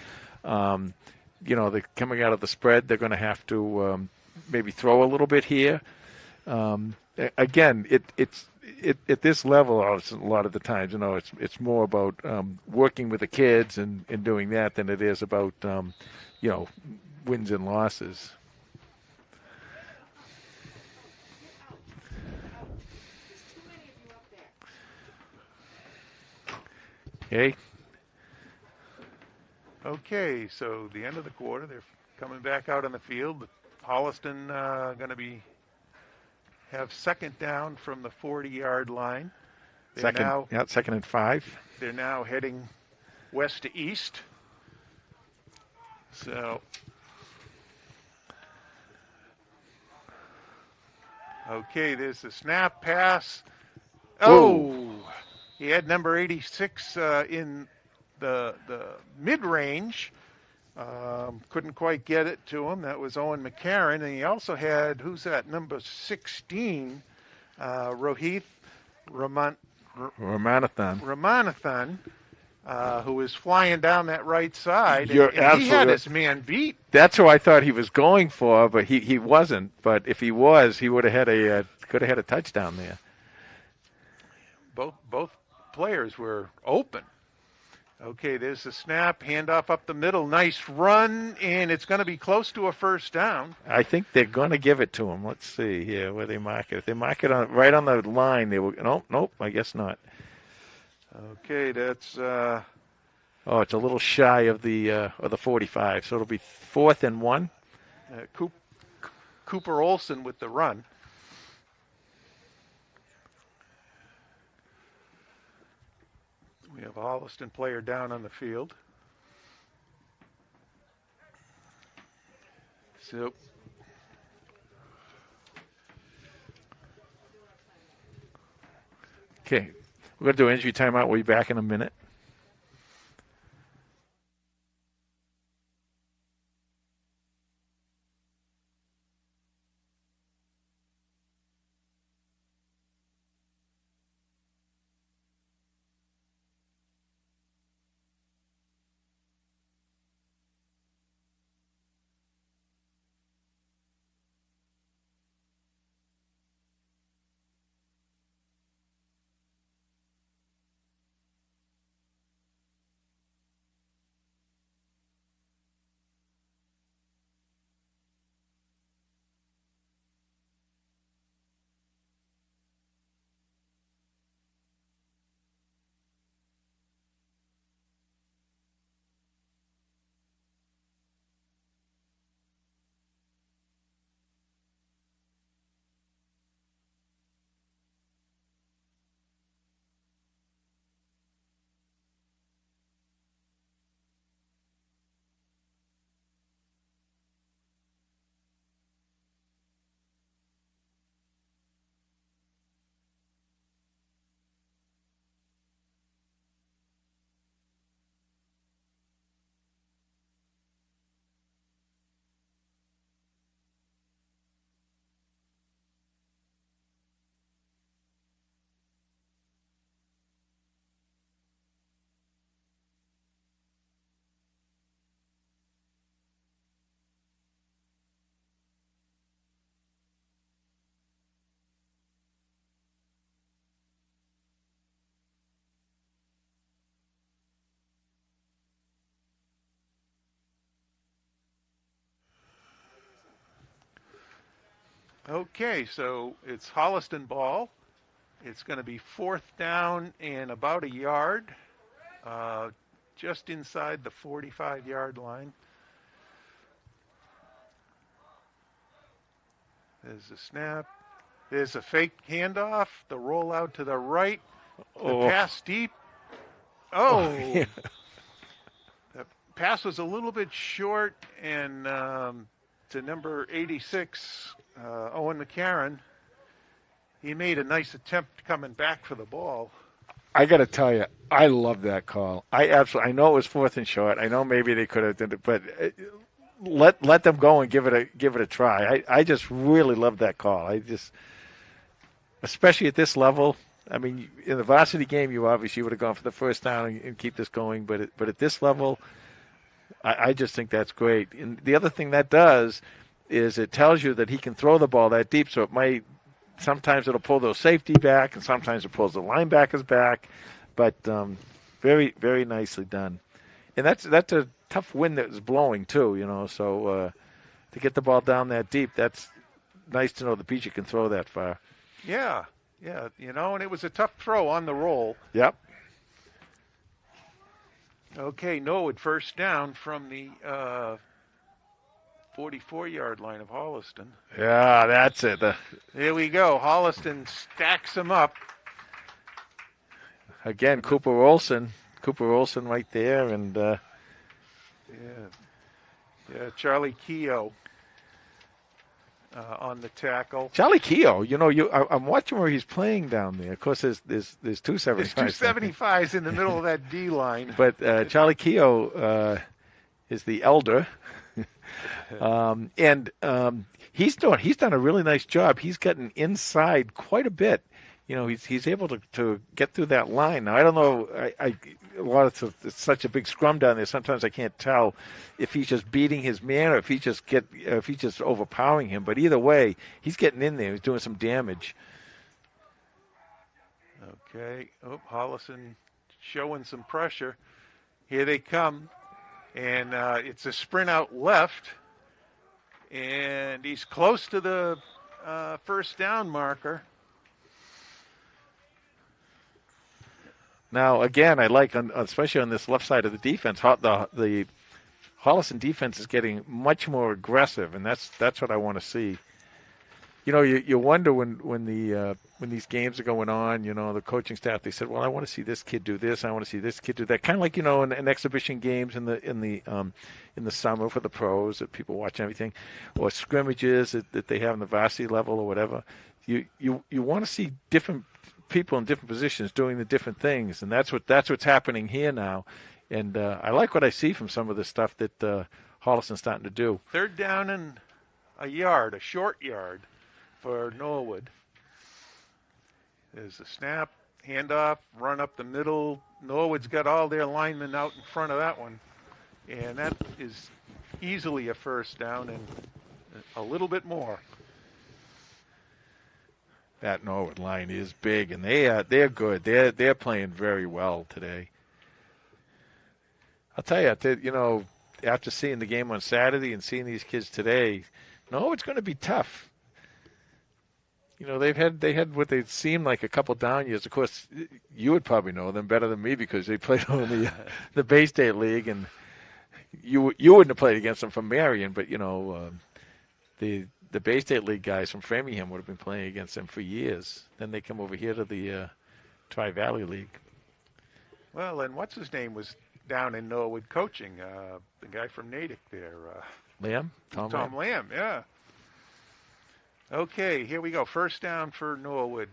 they're coming out of the spread. They're going to have to maybe throw a little bit here. Again, it's at this level, a lot of the times, it's more about working with the kids and doing that than it is about wins and losses. Okay, so the end of the quarter, they're coming back out on the field. Holliston going to have second down from the 40-yard line. Second and 5. They're now heading west to east. So, okay, there's the snap pass. Oh, he had number 86 in the mid-range. Couldn't quite get it to him. That was Owen McCarron. And he also had, who's that, number 16, Rohith Ramanathan, who was flying down that right side. And he had his man beat. That's who I thought he was going for, but he wasn't. But if he was, he would have had could have had a touchdown there. Both players were open. Okay, there's the snap, handoff up the middle, nice run, and it's going to be close to a first down. I think they're going to give it to him. Let's see here where they mark it. If they mark it right on the line, they will. Nope, I guess not. Okay, that's Oh, it's a little shy of the 45, so it'll be 4th and 1. Cooper Olson with the run. We have a Holliston player down on the field. So Okay, we're going to do injury timeout. We'll be back in a minute. okay, so it's Holliston ball. It's going to be 4th down and about a yard, just inside the 45-yard line. There's a snap. There's a fake handoff. The rollout to the right. The pass deep. Oh. The pass was a little bit short, and to number 86, Owen McCarron, he made a nice attempt coming back for the ball. I got to tell you, I love that call. I know it was 4th and short. I know maybe they could have done it, but let them go and give it a try. I just really love that call. Especially at this level. I mean, in the varsity game, you obviously would have gone for the first down and keep this going, but at this level, I just think that's great. And the other thing that does is it tells you that he can throw the ball that deep, so it might sometimes it'll pull those safety back, and sometimes it pulls the linebackers back. But very, very nicely done. And that's a tough wind that was blowing too, So to get the ball down that deep, that's nice to know the Peachy can throw that far. Yeah, and it was a tough throw on the roll. Yep. Okay, Norwood first down from the 44-yard line of Holliston. Yeah, that's it. There we go. Holliston stacks them up. Again, Cooper Olson right there, and Charlie Keogh on the tackle. Charlie Keogh, I'm watching where he's playing down there. Of course, there's 275s. There's 275s in the middle of that D line. But Charlie Keogh is the elder, and he's done a really nice job. He's gotten inside quite a bit. He's able to get through that line. Now I don't know. It's such a big scrum down there. Sometimes I can't tell if he's just beating his man or if he's just overpowering him. But either way, he's getting in there. He's doing some damage. Okay. Holliston showing some pressure. Here they come, and it's a sprint out left, and he's close to the first down marker. Now, again, I like, especially on this left side of the defense, the Holliston defense is getting much more aggressive, and that's what I want to see. You know, you wonder when these games are going on, you know, the coaching staff, they said, well, I want to see this kid do this, I want to see this kid do that. Kind of like, you know, in exhibition games in the summer for the pros that people watch everything, or scrimmages that they have in the varsity level or whatever. You want to see different people in different positions doing the different things, and that's what's happening here now. And I like what I see from some of the stuff that Holliston's starting to do. Third down and a short yard for Norwood. There's a snap, handoff, run up the middle. Norwood's got all their linemen out in front of that one. And that is easily a first down and a little bit more. That Norwood line is big, and they're good. They're playing very well today. I'll tell you, you know, after seeing the game on Saturday and seeing these kids today, Norwood's going to be tough. You know, they had what they seemed like a couple down years. Of course, you would probably know them better than me because they played on the Bay State League, and you wouldn't have played against them from Marion, but you know, the Bay State League guys from Framingham would have been playing against them for years. Then they come over here to the Tri-Valley League. Well, and what's his name was down in Norwood coaching, the guy from Natick there. Lamb? Tom Lamb, yeah. Okay, here we go. First down for Norwood.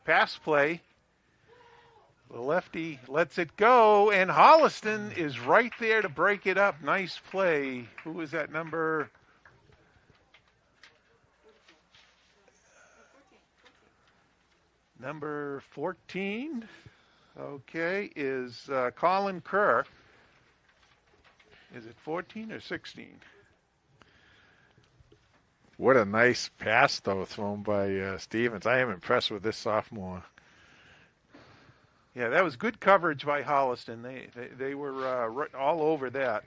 Pass play. The lefty lets it go, and Holliston is right there to break it up. Nice play. Who is that number? Number 14, okay, is Colin Kerr. Is it 14 or 16? What a nice pass, though, thrown by Stevens. I am impressed with this sophomore. Yeah, that was good coverage by Holliston. They were all over that.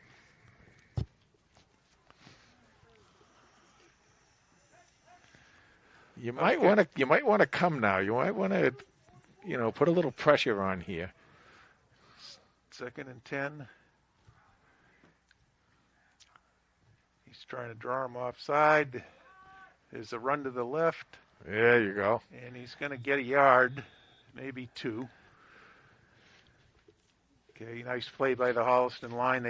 You might want to come now. You might want to, you know, put a little pressure on here. 2nd and 10. He's trying to draw him offside. There's a run to the left. There you go. And he's going to get a yard, maybe 2. Okay, nice play by the Holliston line.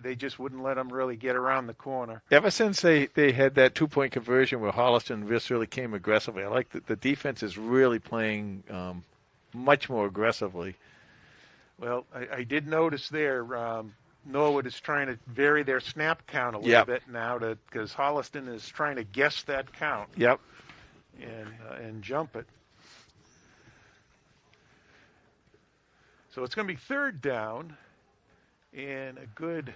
They just wouldn't let him really get around the corner. Ever since they had that 2-point conversion where Holliston just really came aggressively, I like that the defense is really playing much more aggressively. Well, I did notice there Norwood is trying to vary their snap count a little bit now because Holliston is trying to guess that count. Yep. And jump it. So it's going to be 3rd down and a good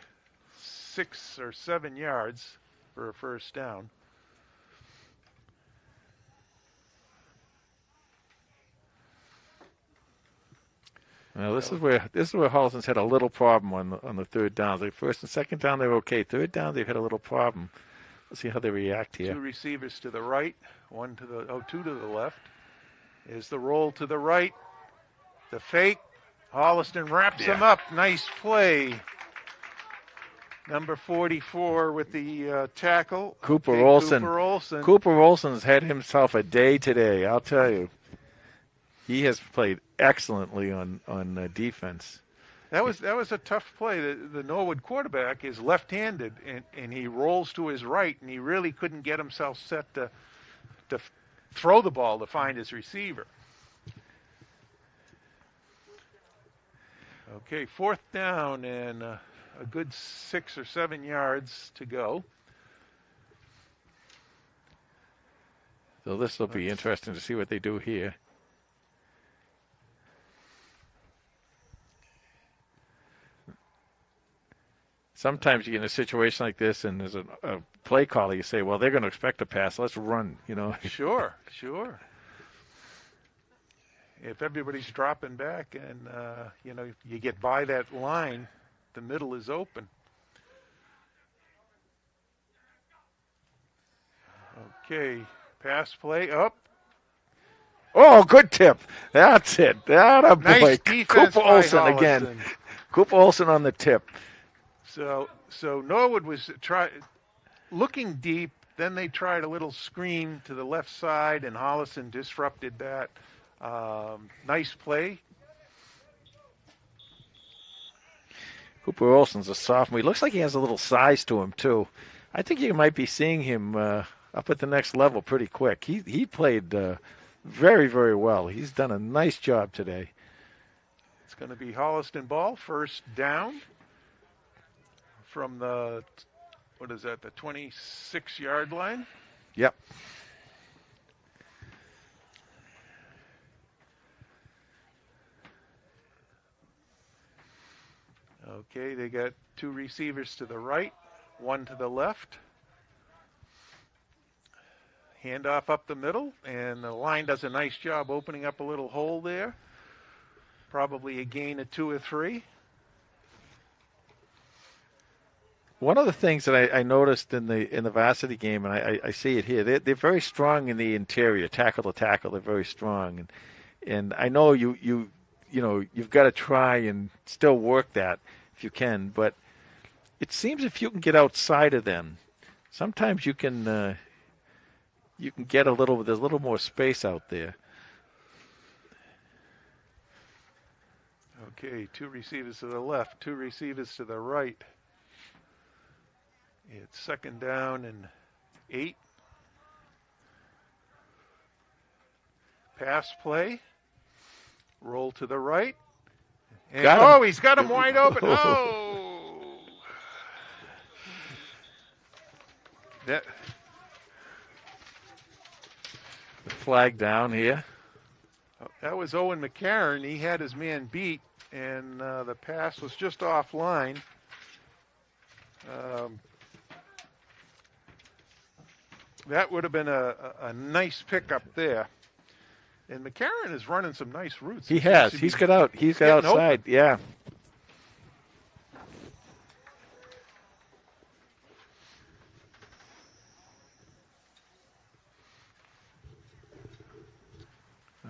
6 or 7 yards for a first down. Well, this is where Holliston's had a little problem on the 3rd down. The 1st and 2nd down they were okay. 3rd down they've had a little problem. Let's see how they react here. 2 receivers to the right, 2 to the left. Is the roll to the right, the fake. Holliston wraps him up. Nice play. Number 44 with the tackle. Cooper Olson. Cooper Olson's had himself a day today, I'll tell you. He has played excellently on defense. That was a tough play. The Norwood quarterback is left-handed, and he rolls to his right, and he really couldn't get himself set to throw the ball to find his receiver. Okay, 4th down and a good 6 or 7 yards to go. So this will be interesting to see what they do here. Sometimes you get in a situation like this and there's a play caller, you say, well, they're going to expect a pass. Let's run, you know. Sure. If everybody's dropping back and, you get by that line, the middle is open. Okay, pass play up. Oh, good tip. That's it. That a boy. Nice defense Cooper by Olson again. Holliston. Cooper Olson on the tip. So Norwood was looking deep. Then they tried a little screen to the left side, and Holliston disrupted that. Nice play. Cooper Olson's a sophomore. He looks like he has a little size to him, too. I think you might be seeing him up at the next level pretty quick. He played very, very well. He's done a nice job today. It's going to be Holliston ball, first down from the, what is that, the 26-yard line? Yep. Okay, they got two receivers to the right, one to the left. Handoff up the middle, and the line does a nice job opening up a little hole there. Probably a gain of 2 or 3. One of the things that I noticed in the varsity game, and I see it here, they're very strong in the interior, tackle to tackle. They're very strong, and I know you've got to try and still work that if you can. But it seems if you can get outside of them, sometimes you can get a little. There's a little more space out there. Okay, 2 receivers to the left, 2 receivers to the right. It's second down and 8. Pass play. Roll to the right. And he's got him wide open. Oh! That The flag down here. That was Owen McCarron. He had his man beat, and the pass was just offline. That would have been a nice pickup there. And McCarron is running some nice routes. He has. He's got out. He's got outside. Open. Yeah.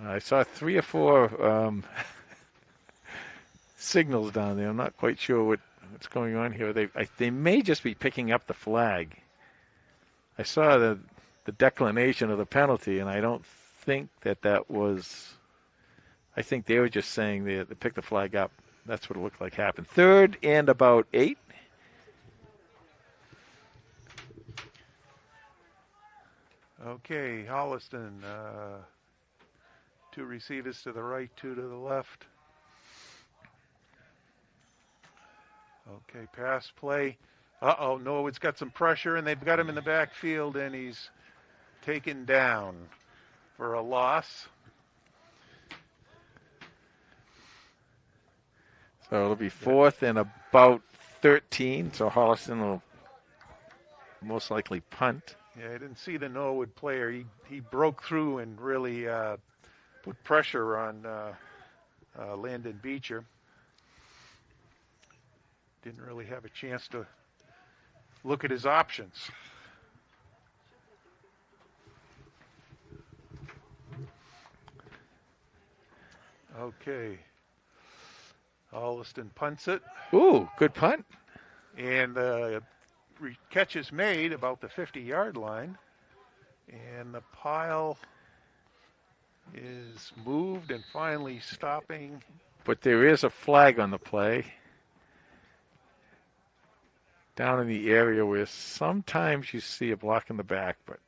I saw 3 or 4 signals down there. I'm not quite sure what's going on here. They may just be picking up the flag. I saw the declination of the penalty, and I don't think that was. I think they were just saying they picked the flag up. That's what it looked like happened. 3rd and about 8. Okay, Holliston. 2 receivers to the right, 2 to the left. Okay, pass play. Norwood's got some pressure, and they've got him in the backfield, and he's taken down for a loss. So it'll be 4th and about 13. So Holliston will most likely punt. Yeah, I didn't see the Norwood player. He broke through and really put pressure on Landon Beecher. Didn't really have a chance to look at his options. Okay. Holliston punts it. Ooh, good punt. And catch is made about the 50-yard line. And the pile is moved and finally stopping. But there is a flag on the play. Down in the area where sometimes you see a block in the back, but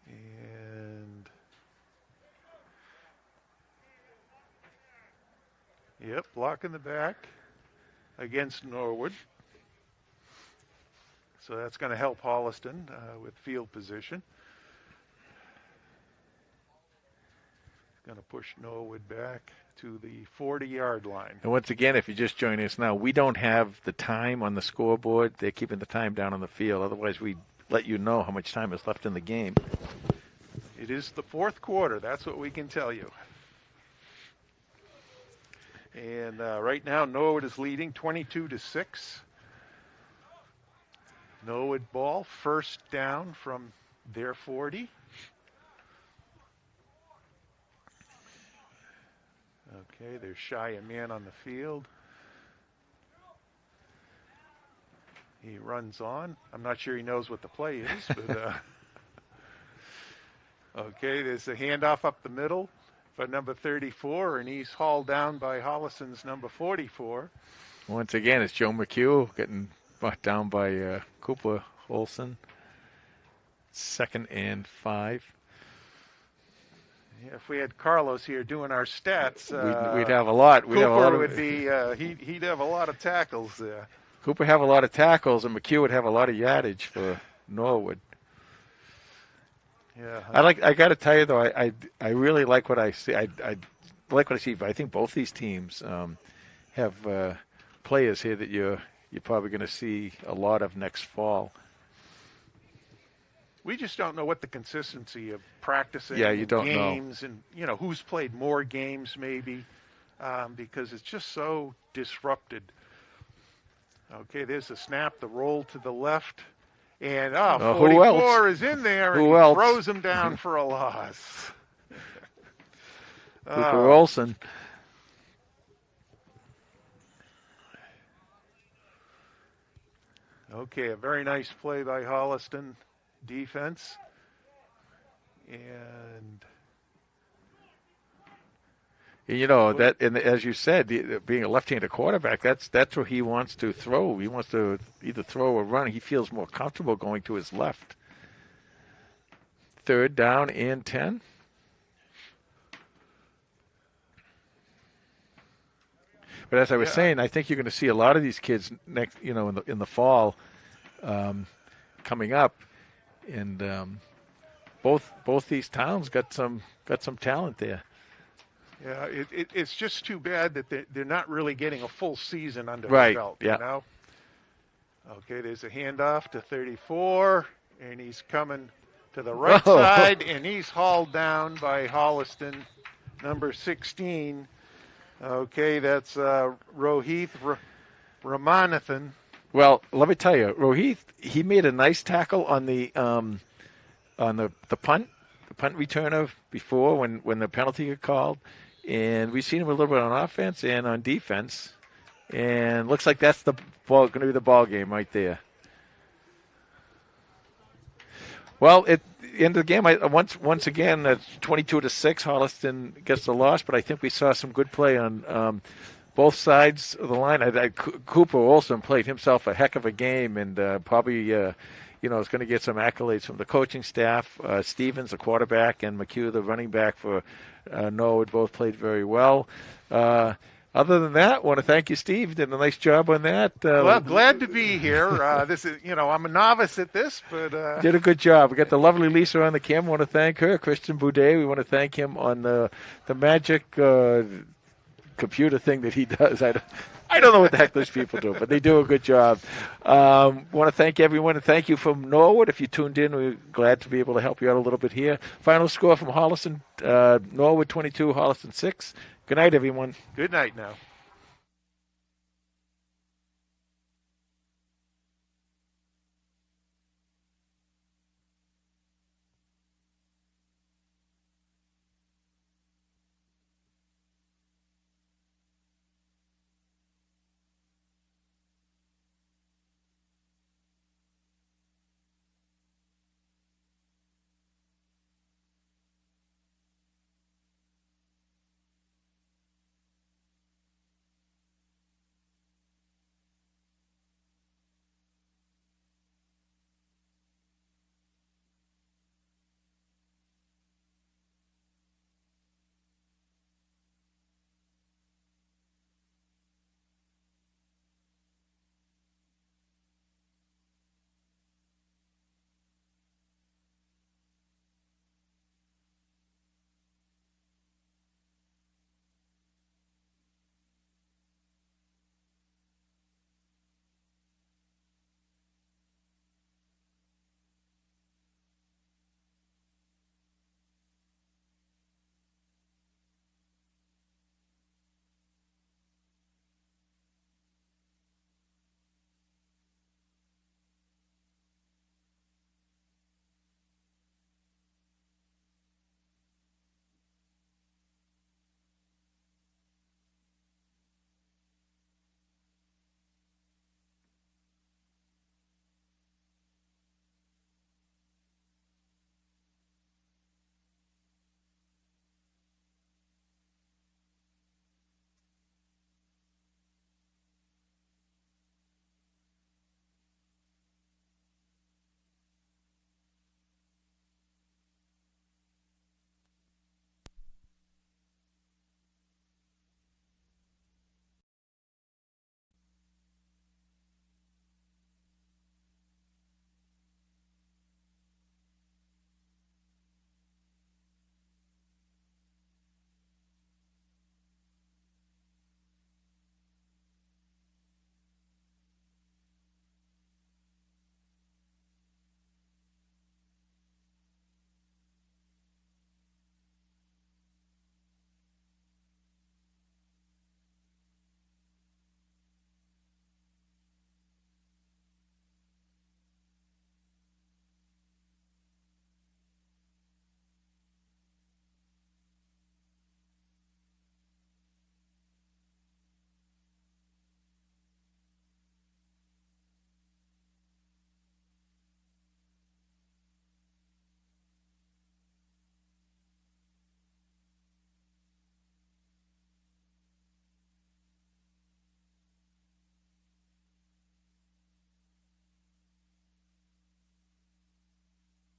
and yep, block in the back against Norwood. So that's going to help Holliston with field position. Going to push Norwood back to the 40-yard line. And once again, if you're just joining us now, we don't have the time on the scoreboard. They're keeping the time down on the field. Otherwise, we'd let you know how much time is left in the game. It is the 4th quarter. That's what we can tell you. And right now, Norwood is leading 22-6. Norwood ball, first down from their 40. Okay, there's shy a man on the field. He runs on. I'm not sure he knows what the play is, but okay, there's a handoff up the middle for number 34, and he's hauled down by Holliston's number 44. Once again, it's Joe McHugh getting brought down by Cooper Olson. 2nd and 5. Yeah, if we had Carlos here doing our stats, we'd have a lot. Cooper would be he'd have a lot of tackles there. Cooper have a lot of tackles, and McHugh would have a lot of yardage for Norwood. Yeah, I got to tell you though, I really like what I see. I like what I see. But I think both these teams have players here that you're probably going to see a lot of next fall. We just don't know what the consistency of practicing you don't games and who's played more games maybe because it's just so disrupted. Okay, there's the snap, the roll to the left, and 44 is in there and he throws him down for a loss. Cooper Olson. Okay, a very nice play by Holliston defense. And that, and as you said, being a left-handed quarterback, that's where he wants to throw. He wants to either throw or run. He feels more comfortable going to his left. 3rd down and 10. But as I was saying, I think you're going to see a lot of these kids next, in the fall, coming up, and both these towns got some talent there. Yeah, it's just too bad that they're not really getting a full season under their belt. Yeah. Okay, there's a handoff to 34, and he's coming to the right side, and he's hauled down by Holliston, number 16. Okay, that's Rohith Ramanathan. Well, let me tell you, Rohith, he made a nice tackle on the punt returner before when the penalty got called, and we've seen him a little bit on offense and on defense, and looks like that's going to be the ball game right there. Well, at the end of the game, once again, that's 22-6. Holliston gets the loss, but I think we saw some good play on both sides of the line. Cooper Olson played himself a heck of a game, and probably is going to get some accolades from the coaching staff. Stevens, the quarterback, and McHugh, the running back for Norwood, both played very well. Other than that, I want to thank you, Steve. You did a nice job on that. Well, glad to be here. This is, I'm a novice at this, but did a good job. We got the lovely Lisa on the camera. I want to thank her. Christian Boudet, we want to thank him on the magic computer thing that he does. I don't know what the heck those people do, but they do a good job. Want to thank everyone, and thank you from Norwood. If you tuned in, we're glad to be able to help you out a little bit here. Final score from Holliston, Norwood 22, Holliston 6. Good night, everyone. Good night now.